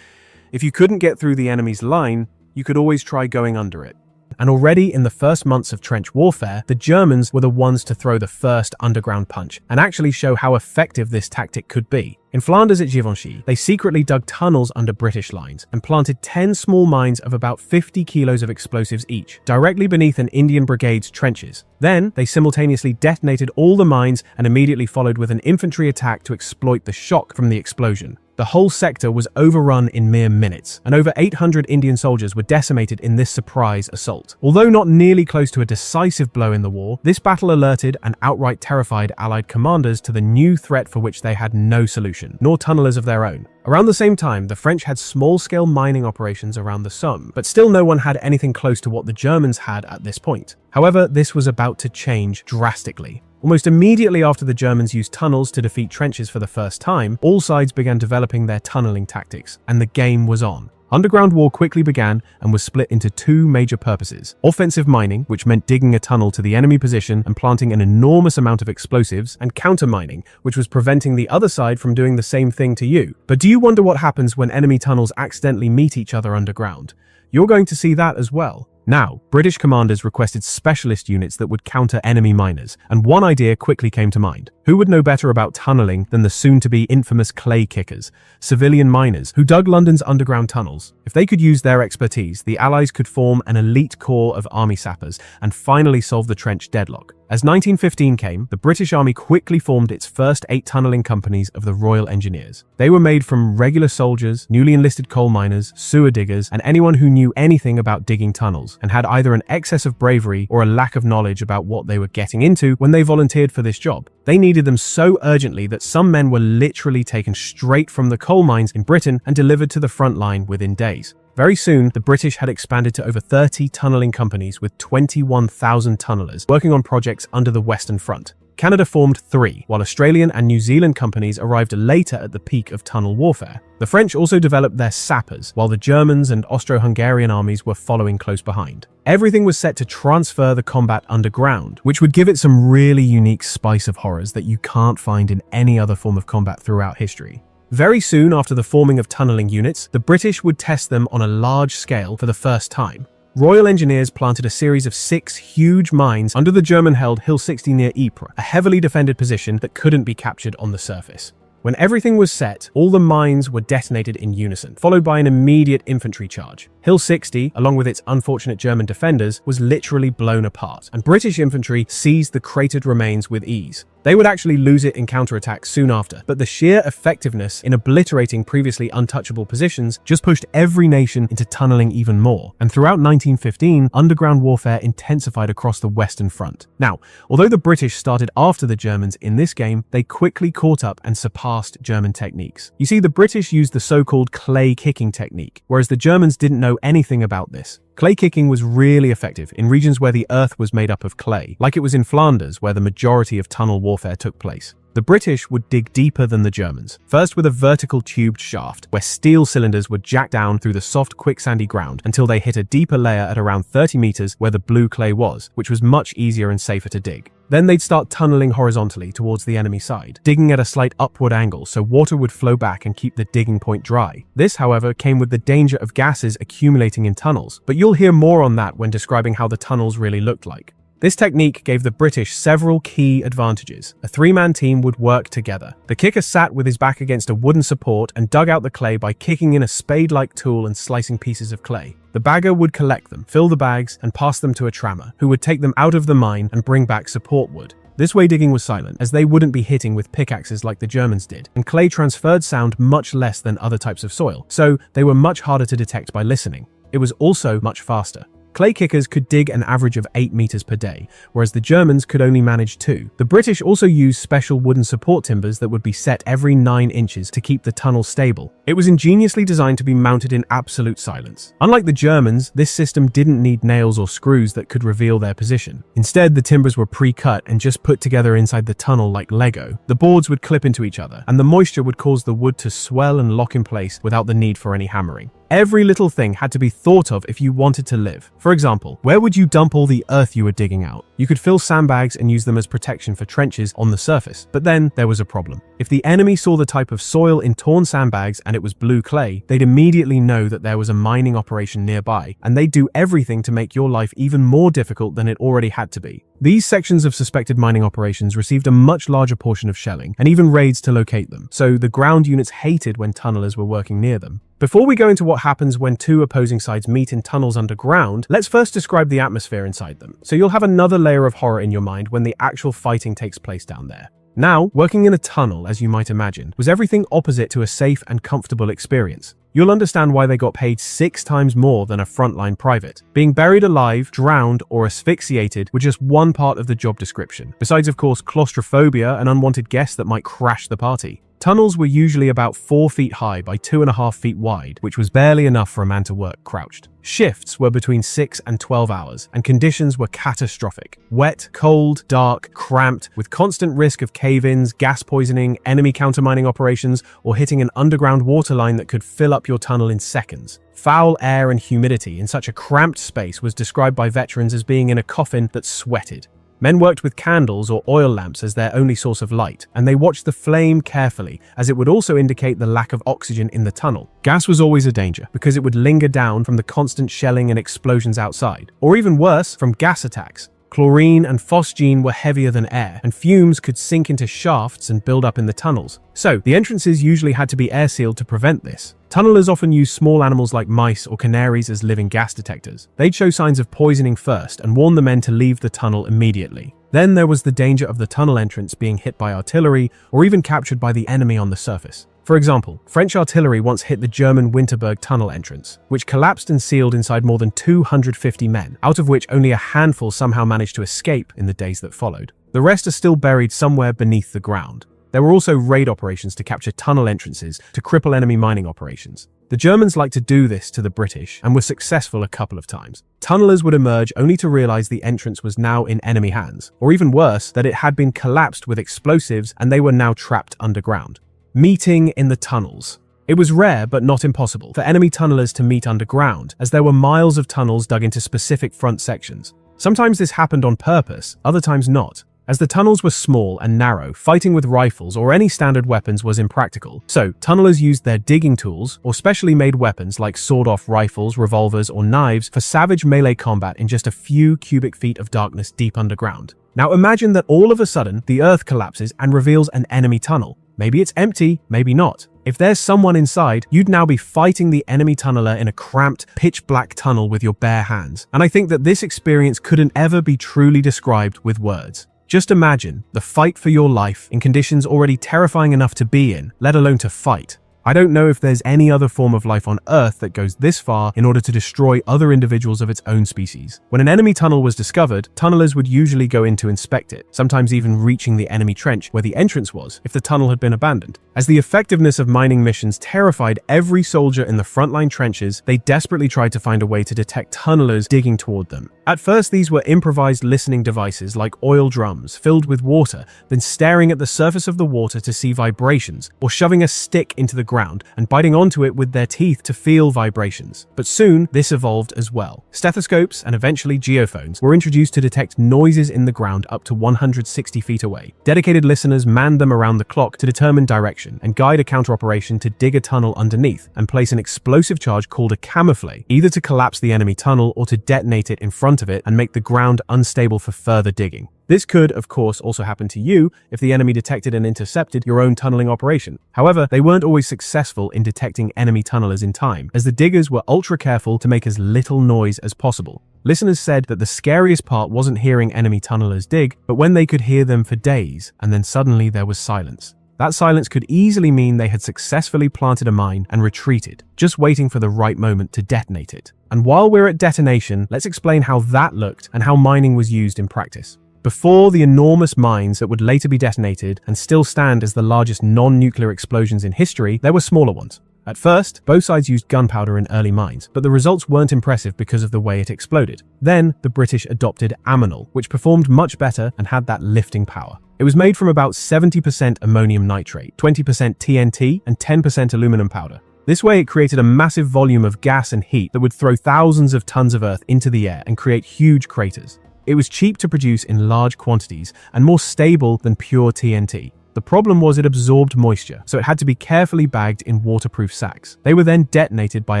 If you couldn't get through the enemy's line, you could always try going under it. And already in the first months of trench warfare, the Germans were the ones to throw the first underground punch and actually show how effective this tactic could be. In Flanders at Givenchy, they secretly dug tunnels under British lines and planted 10 small mines of about 50 kilos of explosives each, directly beneath an Indian brigade's trenches. Then, they simultaneously detonated all the mines and immediately followed with an infantry attack to exploit the shock from the explosion. The whole sector was overrun in mere minutes, and over 800 Indian soldiers were decimated in this surprise assault. Although not nearly close to a decisive blow in the war, this battle alerted and outright terrified Allied commanders to the new threat for which they had no solution, nor tunnelers of their own. Around the same time, the French had small-scale mining operations around the Somme, but still no one had anything close to what the Germans had at this point. However, this was about to change drastically. Almost immediately after the Germans used tunnels to defeat trenches for the first time, all sides began developing their tunneling tactics, and the game was on. Underground war quickly began and was split into two major purposes. Offensive mining, which meant digging a tunnel to the enemy position and planting an enormous amount of explosives, and counter-mining, which was preventing the other side from doing the same thing to you. But do you wonder what happens when enemy tunnels accidentally meet each other underground? You're going to see that as well. Now, British commanders requested specialist units that would counter enemy miners, and one idea quickly came to mind. Who would know better about tunneling than the soon-to-be infamous clay kickers, civilian miners who dug London's underground tunnels? If they could use their expertise, the Allies could form an elite corps of army sappers and finally solve the trench deadlock. As 1915 came, the British Army quickly formed its first 8 tunneling companies of the Royal Engineers. They were made from regular soldiers, newly enlisted coal miners, sewer diggers, and anyone who knew anything about digging tunnels, and had either an excess of bravery or a lack of knowledge about what they were getting into when they volunteered for this job. They needed them so urgently that some men were literally taken straight from the coal mines in Britain and delivered to the front line within days. Very soon, the British had expanded to over 30 tunneling companies with 21,000 tunnelers working on projects under the Western Front. Canada formed 3, while Australian and New Zealand companies arrived later at the peak of tunnel warfare. The French also developed their sappers, while the Germans and Austro-Hungarian armies were following close behind. Everything was set to transfer the combat underground, which would give it some really unique spice of horrors that you can't find in any other form of combat throughout history. Very soon after the forming of tunneling units, the British would test them on a large scale for the first time. Royal Engineers planted a series of 6 huge mines under the German-held Hill 60 near Ypres, a heavily defended position that couldn't be captured on the surface. When everything was set, all the mines were detonated in unison, followed by an immediate infantry charge. Hill 60, along with its unfortunate German defenders, was literally blown apart, and British infantry seized the cratered remains with ease. They would actually lose it in counterattacks soon after, but the sheer effectiveness in obliterating previously untouchable positions just pushed every nation into tunneling even more. And throughout 1915, underground warfare intensified across the Western Front. Now, although the British started after the Germans in this game, they quickly caught up and surpassed German techniques. You see, the British used the so-called clay kicking technique, whereas the Germans didn't know anything about this. Clay kicking was really effective in regions where the earth was made up of clay, like it was in Flanders, where the majority of tunnel warfare took place. The British would dig deeper than the Germans, first with a vertical tubed shaft, where steel cylinders would jack down through the soft quicksandy ground until they hit a deeper layer at around 30 meters where the blue clay was, which was much easier and safer to dig. Then they'd start tunneling horizontally towards the enemy side, digging at a slight upward angle so water would flow back and keep the digging point dry. This, however, came with the danger of gases accumulating in tunnels, but you'll hear more on that when describing how the tunnels really looked like. This technique gave the British several key advantages. A three-man team would work together. The kicker sat with his back against a wooden support and dug out the clay by kicking in a spade-like tool and slicing pieces of clay. The bagger would collect them, fill the bags, and pass them to a trammer, who would take them out of the mine and bring back support wood. This way digging was silent, as they wouldn't be hitting with pickaxes like the Germans did, and clay transferred sound much less than other types of soil, so they were much harder to detect by listening. It was also much faster. Clay kickers could dig an average of 8 meters per day, whereas the Germans could only manage 2. The British also used special wooden support timbers that would be set every 9 inches to keep the tunnel stable. It was ingeniously designed to be mounted in absolute silence. Unlike the Germans, this system didn't need nails or screws that could reveal their position. Instead, the timbers were pre-cut and just put together inside the tunnel like Lego. The boards would clip into each other, and the moisture would cause the wood to swell and lock in place without the need for any hammering. Every little thing had to be thought of if you wanted to live. For example, where would you dump all the earth you were digging out? You could fill sandbags and use them as protection for trenches on the surface. But then there was a problem. If the enemy saw the type of soil in torn sandbags and it was blue clay, they'd immediately know that there was a mining operation nearby, and they'd do everything to make your life even more difficult than it already had to be. These sections of suspected mining operations received a much larger portion of shelling, and even raids to locate them, so the ground units hated when tunnelers were working near them. Before we go into what happens when two opposing sides meet in tunnels underground, let's first describe the atmosphere inside them, so you'll have another layer of horror in your mind when the actual fighting takes place down there. Now, working in a tunnel, as you might imagine, was everything opposite to a safe and comfortable experience. You'll understand why they got paid 6 times more than a frontline private. Being buried alive, drowned, or asphyxiated were just one part of the job description, besides of course claustrophobia and unwanted guests that might crash the party. Tunnels were usually about 4 feet high by 2.5 feet wide, which was barely enough for a man to work crouched. Shifts were between 6 and 12 hours, and conditions were catastrophic. Wet, cold, dark, cramped, with constant risk of cave-ins, gas poisoning, enemy countermining operations, or hitting an underground water line that could fill up your tunnel in seconds. Foul air and humidity in such a cramped space was described by veterans as being in a coffin that sweated. Men worked with candles or oil lamps as their only source of light, and they watched the flame carefully, as it would also indicate the lack of oxygen in the tunnel. Gas was always a danger, because it would linger down from the constant shelling and explosions outside, or even worse, from gas attacks. Chlorine and phosgene were heavier than air, and fumes could sink into shafts and build up in the tunnels. So, the entrances usually had to be air-sealed to prevent this. Tunnelers often used small animals like mice or canaries as living gas detectors. They'd show signs of poisoning first and warn the men to leave the tunnel immediately. Then there was the danger of the tunnel entrance being hit by artillery or even captured by the enemy on the surface. For example, French artillery once hit the German Winterberg tunnel entrance, which collapsed and sealed inside more than 250 men, out of which only a handful somehow managed to escape in the days that followed. The rest are still buried somewhere beneath the ground. There were also raid operations to capture tunnel entrances to cripple enemy mining operations. The Germans liked to do this to the British and were successful a couple of times. Tunnelers would emerge only to realize the entrance was now in enemy hands, or even worse, that it had been collapsed with explosives and they were now trapped underground. Meeting in the tunnels. It was rare, but not impossible, for enemy tunnelers to meet underground, as there were miles of tunnels dug into specific front sections. Sometimes this happened on purpose, other times not. As the tunnels were small and narrow, fighting with rifles or any standard weapons was impractical. So, tunnelers used their digging tools or specially made weapons like sawed-off rifles, revolvers, or knives for savage melee combat in just a few cubic feet of darkness deep underground. Now imagine that all of a sudden, the earth collapses and reveals an enemy tunnel. Maybe it's empty, maybe not. If there's someone inside, you'd now be fighting the enemy tunneler in a cramped, pitch-black tunnel with your bare hands. And I think that this experience couldn't ever be truly described with words. Just imagine the fight for your life in conditions already terrifying enough to be in, let alone to fight. I don't know if there's any other form of life on Earth that goes this far in order to destroy other individuals of its own species. When an enemy tunnel was discovered, tunnelers would usually go in to inspect it, sometimes even reaching the enemy trench where the entrance was if the tunnel had been abandoned. As the effectiveness of mining missions terrified every soldier in the frontline trenches, they desperately tried to find a way to detect tunnelers digging toward them. At first, these were improvised listening devices like oil drums filled with water, then staring at the surface of the water to see vibrations, or shoving a stick into the ground and biting onto it with their teeth to feel vibrations. But soon, this evolved as well. Stethoscopes and eventually geophones were introduced to detect noises in the ground up to 160 feet away. Dedicated listeners manned them around the clock to determine direction and guide a counter-operation to dig a tunnel underneath and place an explosive charge called a camouflet, either to collapse the enemy tunnel or to detonate it in front of it and make the ground unstable for further digging. This could, of course, also happen to you if the enemy detected and intercepted your own tunneling operation. However, they weren't always successful in detecting enemy tunnelers in time, as the diggers were ultra careful to make as little noise as possible. Listeners said that the scariest part wasn't hearing enemy tunnelers dig, but when they could hear them for days, and then suddenly there was silence. That silence could easily mean they had successfully planted a mine and retreated, just waiting for the right moment to detonate it. And while we're at detonation, let's explain how that looked and how mining was used in practice. Before the enormous mines that would later be detonated and still stand as the largest non-nuclear explosions in history, there were smaller ones. At first, both sides used gunpowder in early mines, but the results weren't impressive because of the way it exploded. Then, the British adopted ammonal, which performed much better and had that lifting power. It was made from about 70% ammonium nitrate, 20% TNT, and 10% aluminum powder. This way, it created a massive volume of gas and heat that would throw thousands of tons of earth into the air and create huge craters. It was cheap to produce in large quantities and more stable than pure TNT. The problem was it absorbed moisture, so it had to be carefully bagged in waterproof sacks. They were then detonated by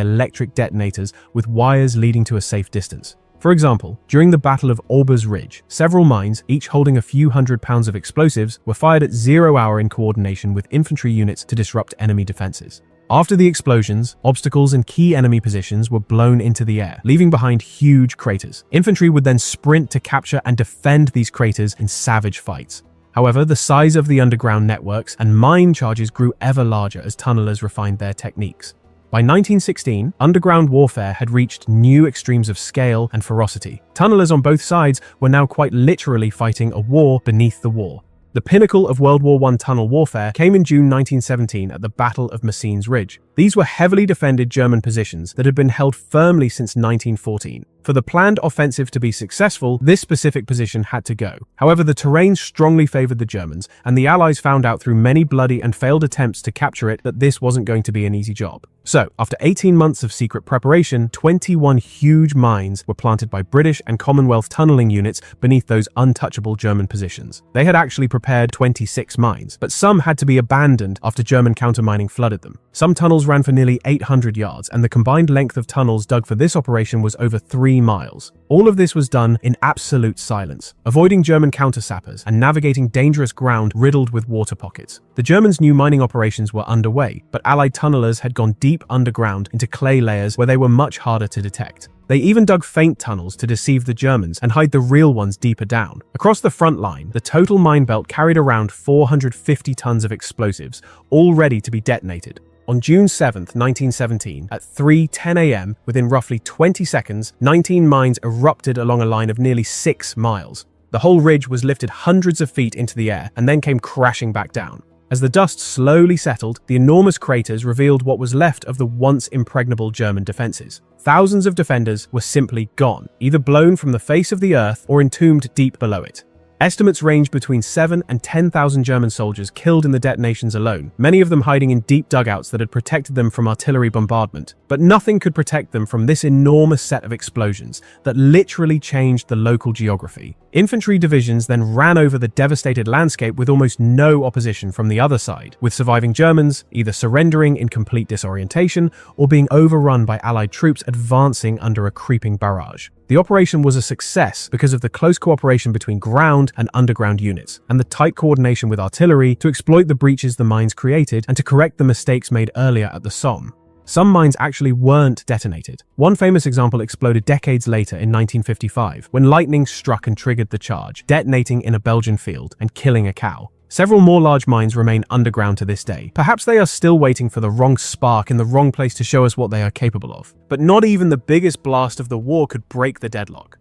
electric detonators with wires leading to a safe distance. For example, during the Battle of Barrage Ridge, several mines, each holding a few hundred pounds of explosives, were fired at 0 hour in coordination with infantry units to disrupt enemy defenses. After the explosions, obstacles and key enemy positions were blown into the air, leaving behind huge craters. Infantry would then sprint to capture and defend these craters in savage fights. However, the size of the underground networks and mine charges grew ever larger as tunnelers refined their techniques. By 1916, underground warfare had reached new extremes of scale and ferocity. Tunnelers on both sides were now quite literally fighting a war beneath the war. The pinnacle of World War I tunnel warfare came in June 1917 at the Battle of Messines Ridge. These were heavily defended German positions that had been held firmly since 1914. For the planned offensive to be successful, this specific position had to go. However, the terrain strongly favored the Germans, and the Allies found out through many bloody and failed attempts to capture it that this wasn't going to be an easy job. So, after 18 months of secret preparation, 21 huge mines were planted by British and Commonwealth tunneling units beneath those untouchable German positions. They had actually prepared 26 mines, but some had to be abandoned after German countermining flooded them. Some tunnels ran for nearly 800 yards, and the combined length of tunnels dug for this operation was over 3 miles. All of this was done in absolute silence, avoiding German counter-sappers and navigating dangerous ground riddled with water pockets. The Germans knew mining operations were underway, but Allied tunnelers had gone deep underground into clay layers where they were much harder to detect. They even dug feint tunnels to deceive the Germans and hide the real ones deeper down. Across the front line, the total mine belt carried around 450 tons of explosives, all ready to be detonated. On June 7, 1917, at 3:10 a.m., within roughly 20 seconds, 19 mines erupted along a line of nearly 6 miles. The whole ridge was lifted hundreds of feet into the air and then came crashing back down. As the dust slowly settled, the enormous craters revealed what was left of the once impregnable German defenses. Thousands of defenders were simply gone, either blown from the face of the earth or entombed deep below it. Estimates range between 7,000 and 10,000 German soldiers killed in the detonations alone, many of them hiding in deep dugouts that had protected them from artillery bombardment. But nothing could protect them from this enormous set of explosions that literally changed the local geography. Infantry divisions then ran over the devastated landscape with almost no opposition from the other side, with surviving Germans either surrendering in complete disorientation or being overrun by Allied troops advancing under a creeping barrage. The operation was a success because of the close cooperation between ground and underground units, and the tight coordination with artillery to exploit the breaches the mines created and to correct the mistakes made earlier at the Somme. Some mines actually weren't detonated. One famous example exploded decades later in 1955, when lightning struck and triggered the charge, detonating in a Belgian field and killing a cow. Several more large mines remain underground to this day. Perhaps they are still waiting for the wrong spark in the wrong place to show us what they are capable of. But not even the biggest blast of the war could break the deadlock.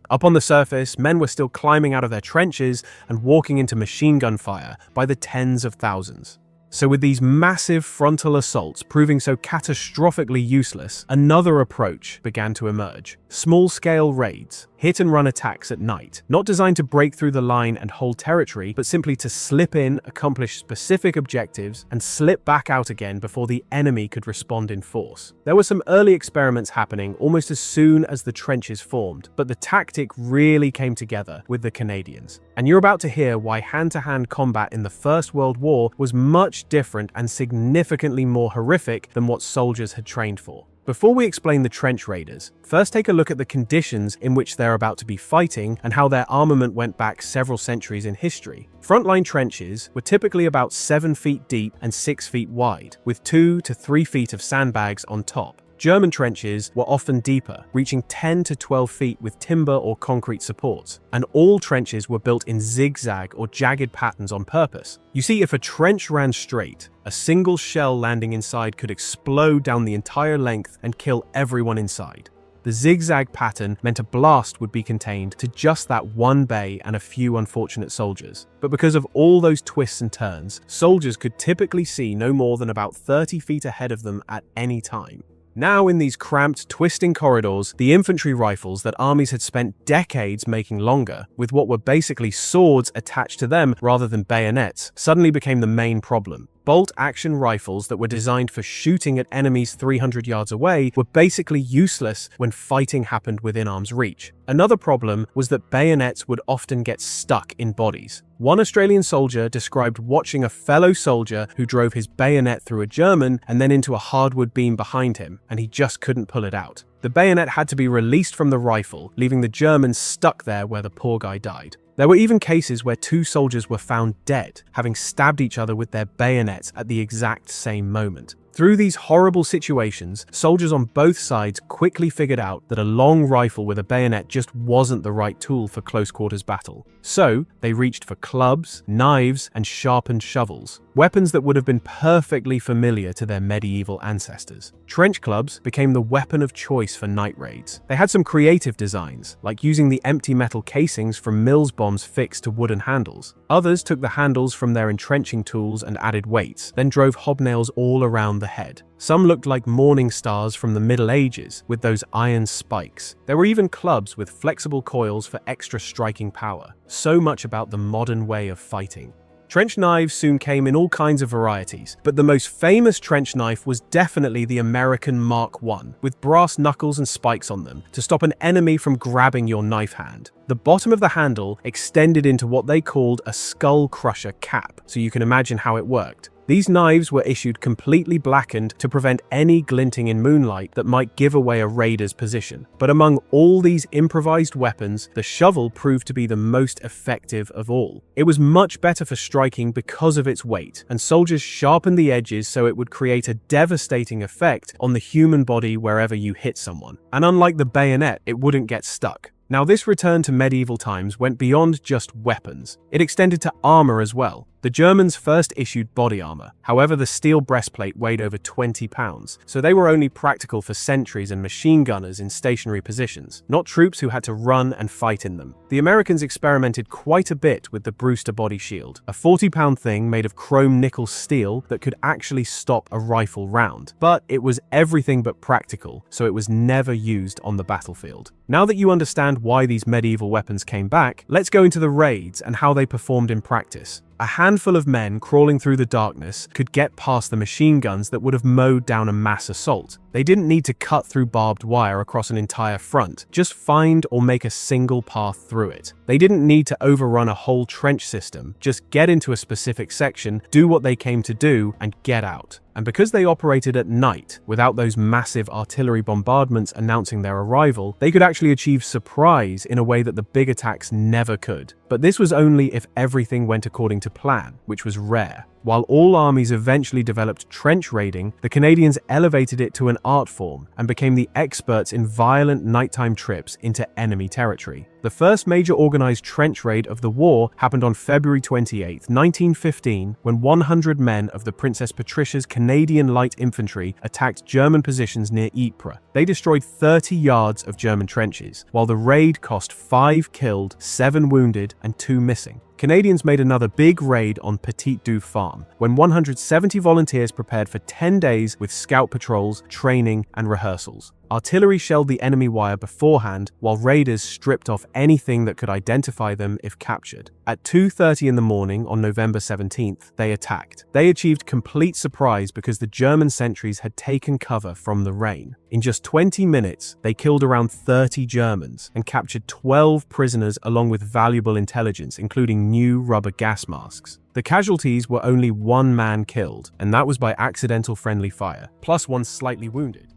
Up on the surface, men were still climbing out of their trenches and walking into machine gun fire by the tens of thousands. So with these massive frontal assaults proving so catastrophically useless, another approach began to emerge. Small-scale raids, hit-and-run attacks at night, not designed to break through the line and hold territory, but simply to slip in, accomplish specific objectives, and slip back out again before the enemy could respond in force. There were some early experiments happening almost as soon as the trenches formed, but the tactic really came together with the Canadians. And you're about to hear why hand-to-hand combat in the First World War was much different and significantly more horrific than what soldiers had trained for. Before we explain the trench raiders, first take a look at the conditions in which they're about to be fighting and how their armament went back several centuries in history. Frontline trenches were typically about 7 feet deep and 6 feet wide, with 2 to 3 feet of sandbags on top. German trenches were often deeper, reaching 10 to 12 feet with timber or concrete supports, and all trenches were built in zigzag or jagged patterns on purpose. You see, if a trench ran straight, a single shell landing inside could explode down the entire length and kill everyone inside. The zigzag pattern meant a blast would be contained to just that one bay and a few unfortunate soldiers. But because of all those twists and turns, soldiers could typically see no more than about 30 feet ahead of them at any time. Now, in these cramped, twisting corridors, the infantry rifles that armies had spent decades making longer, with what were basically swords attached to them rather than bayonets, suddenly became the main problem. Bolt-action rifles that were designed for shooting at enemies 300 yards away were basically useless when fighting happened within arm's reach. Another problem was that bayonets would often get stuck in bodies. One Australian soldier described watching a fellow soldier who drove his bayonet through a German and then into a hardwood beam behind him, and he just couldn't pull it out. The bayonet had to be released from the rifle, leaving the German stuck there where the poor guy died. There were even cases where 2 soldiers were found dead, having stabbed each other with their bayonets at the exact same moment. Through these horrible situations, soldiers on both sides quickly figured out that a long rifle with a bayonet just wasn't the right tool for close-quarters battle. So, they reached for clubs, knives, and sharpened shovels, weapons that would have been perfectly familiar to their medieval ancestors. Trench clubs became the weapon of choice for night raids. They had some creative designs, like using the empty metal casings from Mills bombs fixed to wooden handles. Others took the handles from their entrenching tools and added weights, then drove hobnails all around the head. Some looked like morning stars from the Middle Ages, with those iron spikes. There were even clubs with flexible coils for extra striking power. So much about the modern way of fighting. Trench knives soon came in all kinds of varieties, but the most famous trench knife was definitely the American Mark I, with brass knuckles and spikes on them to stop an enemy from grabbing your knife hand. The bottom of the handle extended into what they called a skull crusher cap, so you can imagine how it worked. These knives were issued completely blackened to prevent any glinting in moonlight that might give away a raider's position. But among all these improvised weapons, the shovel proved to be the most effective of all. It was much better for striking because of its weight, and soldiers sharpened the edges so it would create a devastating effect on the human body wherever you hit someone. And unlike the bayonet, it wouldn't get stuck. Now, this return to medieval times went beyond just weapons. It extended to armor as well. The Germans first issued body armor. However, the steel breastplate weighed over 20 pounds, so they were only practical for sentries and machine gunners in stationary positions, not troops who had to run and fight in them. The Americans experimented quite a bit with the Brewster body shield, a 40-pound thing made of chrome nickel steel that could actually stop a rifle round. But it was everything but practical, so it was never used on the battlefield. Now that you understand why these medieval weapons came back, let's go into the raids and how they performed in practice. A handful of men crawling through the darkness could get past the machine guns that would have mowed down a mass assault. They didn't need to cut through barbed wire across an entire front, just find or make a single path through it. They didn't need to overrun a whole trench system, just get into a specific section, do what they came to do, and get out. And because they operated at night, without those massive artillery bombardments announcing their arrival, they could actually achieve surprise in a way that the big attacks never could. But this was only if everything went according to plan, which was rare. While all armies eventually developed trench raiding, the Canadians elevated it to an art form and became the experts in violent nighttime trips into enemy territory. The first major organized trench raid of the war happened on February 28, 1915, when 100 men of the Princess Patricia's Canadian Light Infantry attacked German positions near Ypres. They destroyed 30 yards of German trenches, while the raid cost 5 killed, 7 wounded, and 2 missing. Canadians made another big raid on Petit Du Farm, when 170 volunteers prepared for 10 days with scout patrols, training, and rehearsals. Artillery shelled the enemy wire beforehand, while raiders stripped off anything that could identify them if captured. At 2:30 in the morning on November 17th, they attacked. They achieved complete surprise because the German sentries had taken cover from the rain. In just 20 minutes, they killed around 30 Germans and captured 12 prisoners along with valuable intelligence, including new rubber gas masks. The casualties were only 1 man killed, and that was by accidental friendly fire, plus 1 slightly wounded.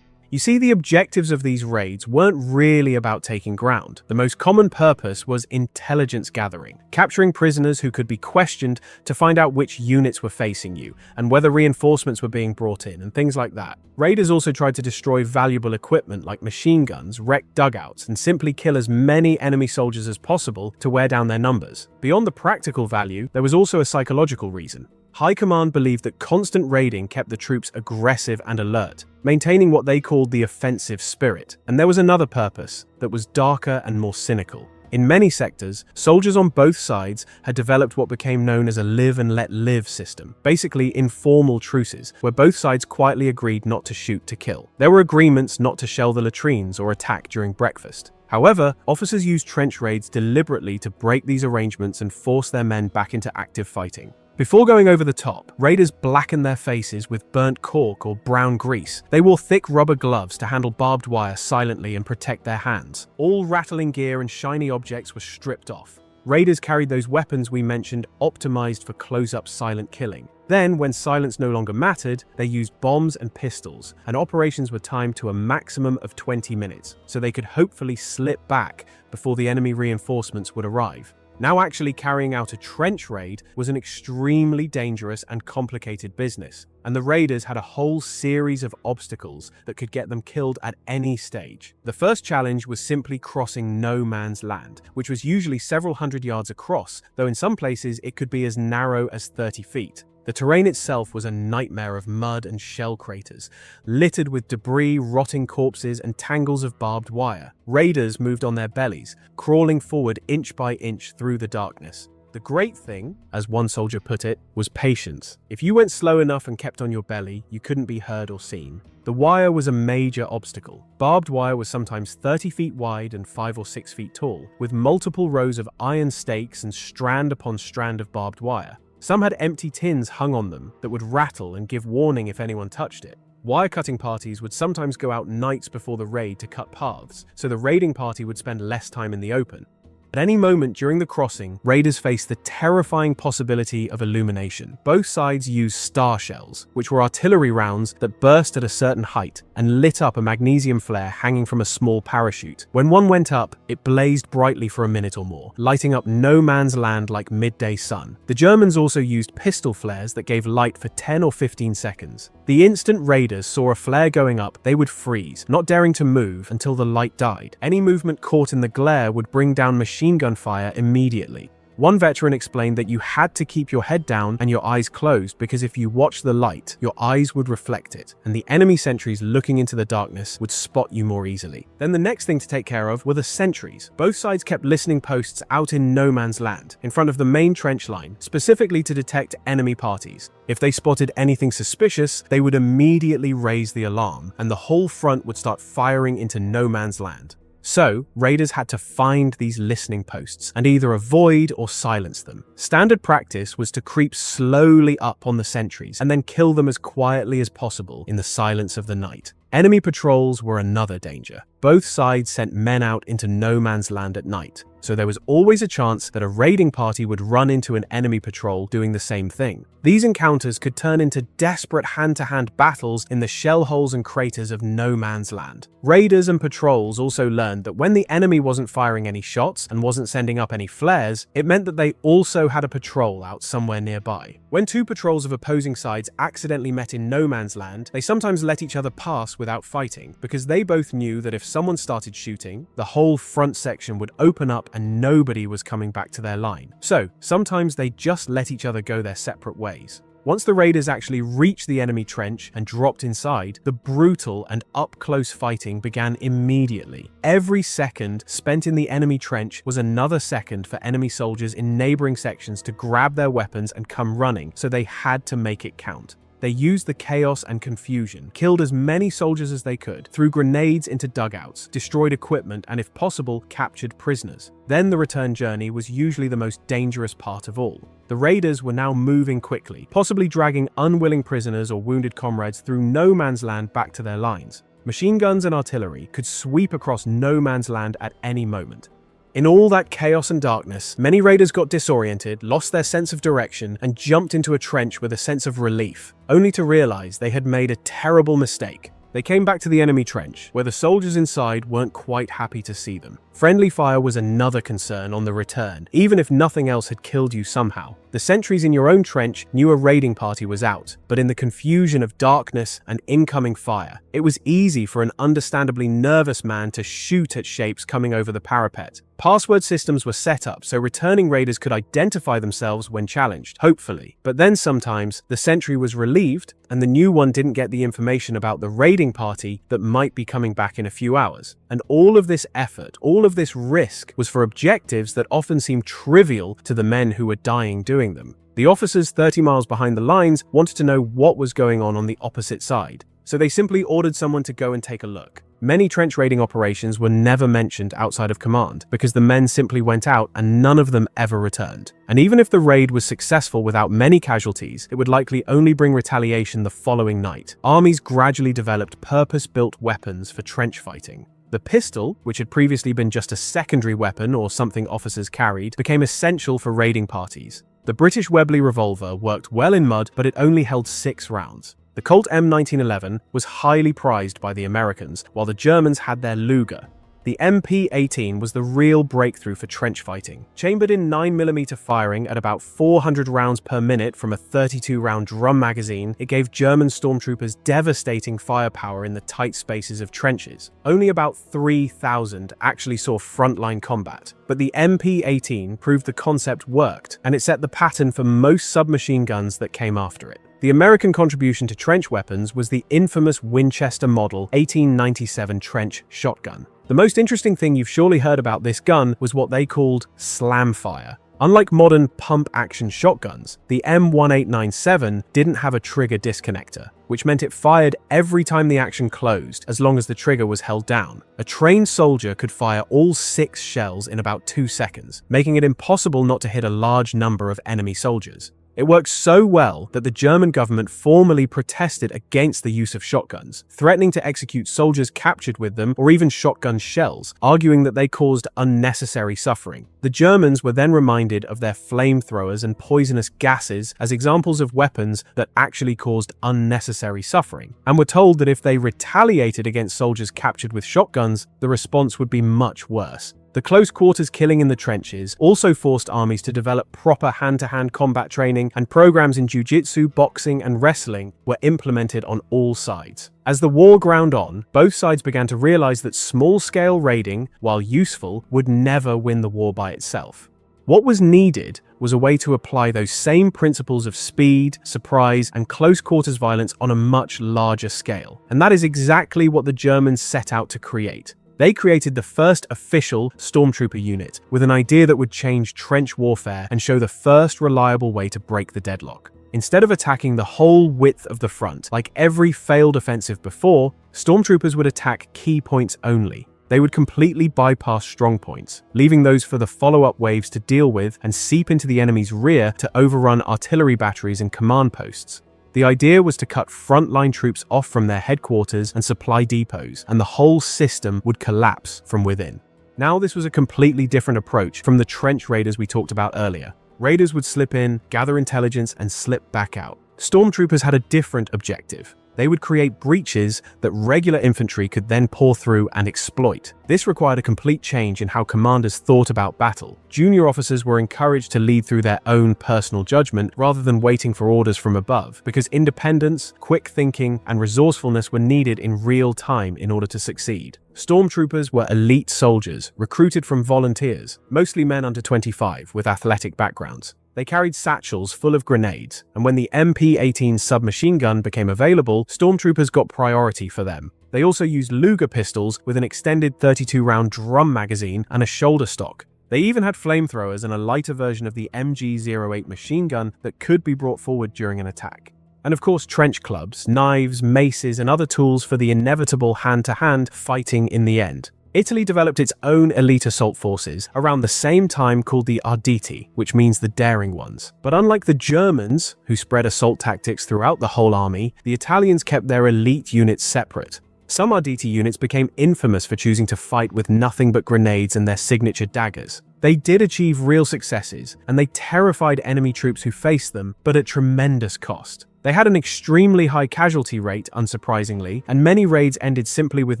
You see, the objectives of these raids weren't really about taking ground. The most common purpose was intelligence gathering, capturing prisoners who could be questioned to find out which units were facing you and whether reinforcements were being brought in and things like that. Raiders also tried to destroy valuable equipment like machine guns, wreck dugouts, and simply kill as many enemy soldiers as possible to wear down their numbers. Beyond the practical value, there was also a psychological reason. High Command believed that constant raiding kept the troops aggressive and alert, maintaining what they called the offensive spirit. And there was another purpose that was darker and more cynical. In many sectors, soldiers on both sides had developed what became known as a live and let live system, basically informal truces, where both sides quietly agreed not to shoot to kill. There were agreements not to shell the latrines or attack during breakfast. However, officers used trench raids deliberately to break these arrangements and force their men back into active fighting. Before going over the top, raiders blackened their faces with burnt cork or brown grease. They wore thick rubber gloves to handle barbed wire silently and protect their hands. All rattling gear and shiny objects were stripped off. Raiders carried those weapons we mentioned optimized for close-up silent killing. Then, when silence no longer mattered, they used bombs and pistols, and operations were timed to a maximum of 20 minutes, so they could hopefully slip back before the enemy reinforcements would arrive. Now, actually carrying out a trench raid was an extremely dangerous and complicated business, and the raiders had a whole series of obstacles that could get them killed at any stage. The first challenge was simply crossing no man's land, which was usually several hundred yards across, though in some places it could be as narrow as 30 feet. The terrain itself was a nightmare of mud and shell craters, littered with debris, rotting corpses, and tangles of barbed wire. Raiders moved on their bellies, crawling forward inch by inch through the darkness. The great thing, as one soldier put it, was patience. If you went slow enough and kept on your belly, you couldn't be heard or seen. The wire was a major obstacle. Barbed wire was sometimes 30 feet wide and 5 or 6 feet tall, with multiple rows of iron stakes and strand upon strand of barbed wire. Some had empty tins hung on them that would rattle and give warning if anyone touched it. Wire-cutting parties would sometimes go out nights before the raid to cut paths, so the raiding party would spend less time in the open. At any moment during the crossing, raiders faced the terrifying possibility of illumination. Both sides used star shells, which were artillery rounds that burst at a certain height and lit up a magnesium flare hanging from a small parachute. When one went up, it blazed brightly for a minute or more, lighting up no man's land like midday sun. The Germans also used pistol flares that gave light for 10 or 15 seconds. The instant raiders saw a flare going up, they would freeze, not daring to move until the light died. Any movement caught in the glare would bring down machine gun fire immediately. One veteran explained that you had to keep your head down and your eyes closed because if you watched the light, your eyes would reflect it, and the enemy sentries looking into the darkness would spot you more easily. Then the next thing to take care of were the sentries. Both sides kept listening posts out in no man's land, in front of the main trench line, specifically to detect enemy parties. If they spotted anything suspicious, they would immediately raise the alarm, and the whole front would start firing into no man's land. So, raiders had to find these listening posts and either avoid or silence them. Standard practice was to creep slowly up on the sentries and then kill them as quietly as possible in the silence of the night. Enemy patrols were another danger. both sides sent men out into no man's land at night, so there was always a chance that a raiding party would run into an enemy patrol doing the same thing. These encounters could turn into desperate hand-to-hand battles in the shell holes and craters of no man's land. Raiders and patrols also learned that when the enemy wasn't firing any shots and wasn't sending up any flares, it meant that they also had a patrol out somewhere nearby. When two patrols of opposing sides accidentally met in no man's land, they sometimes let each other pass without fighting, because they both knew that if someone started shooting, the whole front section would open up and nobody was coming back to their line. So, sometimes they just let each other go their separate ways. Once the raiders actually reached the enemy trench and dropped inside, the brutal and up-close fighting began immediately. Every second spent in the enemy trench was another second for enemy soldiers in neighboring sections to grab their weapons and come running, so they had to make it count. They used the chaos and confusion, killed as many soldiers as they could, threw grenades into dugouts, destroyed equipment, and if possible, captured prisoners. Then the return journey was usually the most dangerous part of all. The raiders were now moving quickly, possibly dragging unwilling prisoners or wounded comrades through no man's land back to their lines. Machine guns and artillery could sweep across no man's land at any moment. In all that chaos and darkness, many raiders got disoriented, lost their sense of direction, and jumped into a trench with a sense of relief, only to realize they had made a terrible mistake. They came back to the enemy trench, where the soldiers inside weren't quite happy to see them. Friendly fire was another concern on the return, even if nothing else had killed you somehow. The sentries in your own trench knew a raiding party was out, but in the confusion of darkness and incoming fire, it was easy for an understandably nervous man to shoot at shapes coming over the parapet. Password systems were set up so returning raiders could identify themselves when challenged, hopefully. But then sometimes, the sentry was relieved, and the new one didn't get the information about the raiding party that might be coming back in a few hours. And all of this effort, all of this risk, was for objectives that often seemed trivial to the men who were dying doing them. The officers 30 miles behind the lines wanted to know what was going on the opposite side, so they simply ordered someone to go and take a look. Many trench raiding operations were never mentioned outside of command, because the men simply went out and none of them ever returned. And even if the raid was successful without many casualties, it would likely only bring retaliation the following night. Armies gradually developed purpose-built weapons for trench fighting. The pistol, which had previously been just a secondary weapon or something officers carried, became essential for raiding parties. The British Webley revolver worked well in mud, but it only held 6 rounds. The Colt M1911 was highly prized by the Americans, while the Germans had their Luger. The MP-18 was the real breakthrough for trench fighting. Chambered in 9mm firing at about 400 rounds per minute from a 32-round drum magazine, it gave German stormtroopers devastating firepower in the tight spaces of trenches. Only about 3,000 actually saw frontline combat. But the MP-18 proved the concept worked, and it set the pattern for most submachine guns that came after it. The American contribution to trench weapons was the infamous Winchester Model 1897 trench shotgun. The most interesting thing you've surely heard about this gun was what they called slam fire. Unlike modern pump-action shotguns, the M1897 didn't have a trigger disconnector, which meant it fired every time the action closed, as long as the trigger was held down. A trained soldier could fire all 6 shells in about 2 seconds, making it impossible not to hit a large number of enemy soldiers. It worked so well that the German government formally protested against the use of shotguns, threatening to execute soldiers captured with them or even shotgun shells, arguing that they caused unnecessary suffering. The Germans were then reminded of their flamethrowers and poisonous gases as examples of weapons that actually caused unnecessary suffering, and were told that if they retaliated against soldiers captured with shotguns, the response would be much worse. The close quarters killing in the trenches also forced armies to develop proper hand-to-hand combat training, and programs in jiu-jitsu, boxing, and wrestling were implemented on all sides. As the war ground on, both sides began to realize that small-scale raiding, while useful, would never win the war by itself. What was needed was a way to apply those same principles of speed, surprise, and close-quarters violence on a much larger scale. And that is exactly what the Germans set out to create. They created the first official stormtrooper unit with an idea that would change trench warfare and show the first reliable way to break the deadlock. Instead of attacking the whole width of the front, like every failed offensive before, stormtroopers would attack key points only. They would completely bypass strong points, leaving those for the follow-up waves to deal with and seep into the enemy's rear to overrun artillery batteries and command posts. The idea was to cut frontline troops off from their headquarters and supply depots, and the whole system would collapse from within. Now, this was a completely different approach from the trench raiders we talked about earlier. Raiders would slip in, gather intelligence, and slip back out. Stormtroopers had a different objective. They would create breaches that regular infantry could then pour through and exploit. This required a complete change in how commanders thought about battle. Junior officers were encouraged to lead through their own personal judgment rather than waiting for orders from above, because independence, quick thinking, and resourcefulness were needed in real time in order to succeed. Stormtroopers were elite soldiers, recruited from volunteers, mostly men under 25 with athletic backgrounds. They carried satchels full of grenades, and when the MP-18 submachine gun became available, Stormtroopers got priority for them. They also used Luger pistols with an extended 32-round drum magazine and a shoulder stock. They even had flamethrowers and a lighter version of the MG-08 machine gun that could be brought forward during an attack. And of course, trench clubs, knives, maces, and other tools for the inevitable hand-to-hand fighting in the end. Italy developed its own elite assault forces around the same time called the Arditi, which means the daring ones. But unlike the Germans, who spread assault tactics throughout the whole army, the Italians kept their elite units separate. Some Arditi units became infamous for choosing to fight with nothing but grenades and their signature daggers. They did achieve real successes, and they terrified enemy troops who faced them, but at tremendous cost. They had an extremely high casualty rate, unsurprisingly, and many raids ended simply with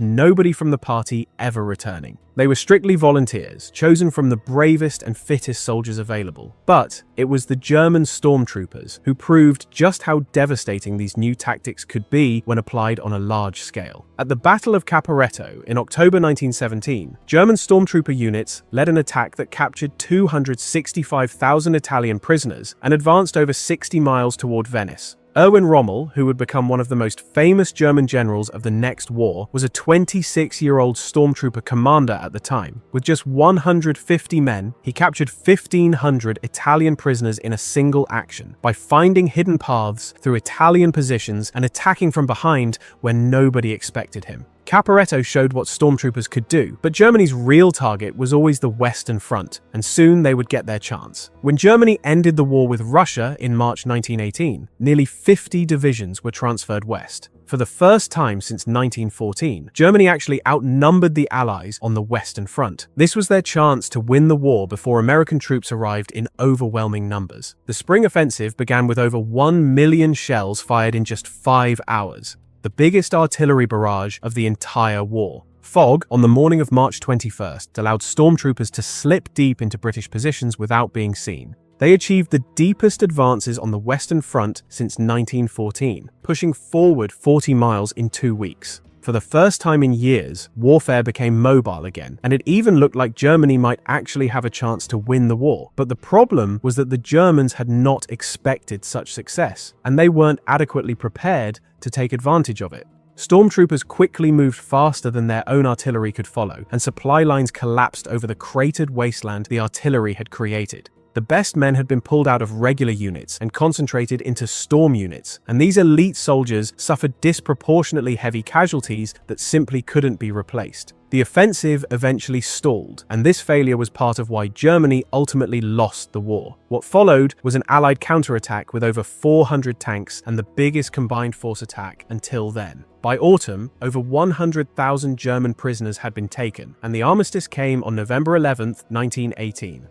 nobody from the party ever returning. They were strictly volunteers, chosen from the bravest and fittest soldiers available. But it was the German stormtroopers who proved just how devastating these new tactics could be when applied on a large scale. At the Battle of Caporetto in October 1917, German stormtrooper units led an attack that captured 265,000 Italian prisoners and advanced over 60 miles toward Venice. Erwin Rommel, who would become one of the most famous German generals of the next war, was a 26-year-old stormtrooper commander at the time. With just 150 men, he captured 1,500 Italian prisoners in a single action by finding hidden paths through Italian positions and attacking from behind when nobody expected him. Caporetto showed what stormtroopers could do, but Germany's real target was always the Western Front, and soon they would get their chance. When Germany ended the war with Russia in March 1918, nearly 50 divisions were transferred west. For the first time since 1914, Germany actually outnumbered the Allies on the Western Front. This was their chance to win the war before American troops arrived in overwhelming numbers. The spring offensive began with over 1 million shells fired in just 5 hours. The biggest artillery barrage of the entire war. Fog, on the morning of March 21st, allowed stormtroopers to slip deep into British positions without being seen. They achieved the deepest advances on the Western Front since 1914, pushing forward 40 miles in 2 weeks. For the first time in years, warfare became mobile again, and it even looked like Germany might actually have a chance to win the war. But the problem was that the Germans had not expected such success, and they weren't adequately prepared to take advantage of it. Stormtroopers quickly moved faster than their own artillery could follow, and supply lines collapsed over the cratered wasteland the artillery had created. The best men had been pulled out of regular units and concentrated into storm units, and these elite soldiers suffered disproportionately heavy casualties that simply couldn't be replaced. The offensive eventually stalled, and this failure was part of why Germany ultimately lost the war. What followed was an Allied counterattack with over 400 tanks and the biggest combined force attack until then. By autumn, over 100,000 German prisoners had been taken, and the armistice came on November 11, 1918.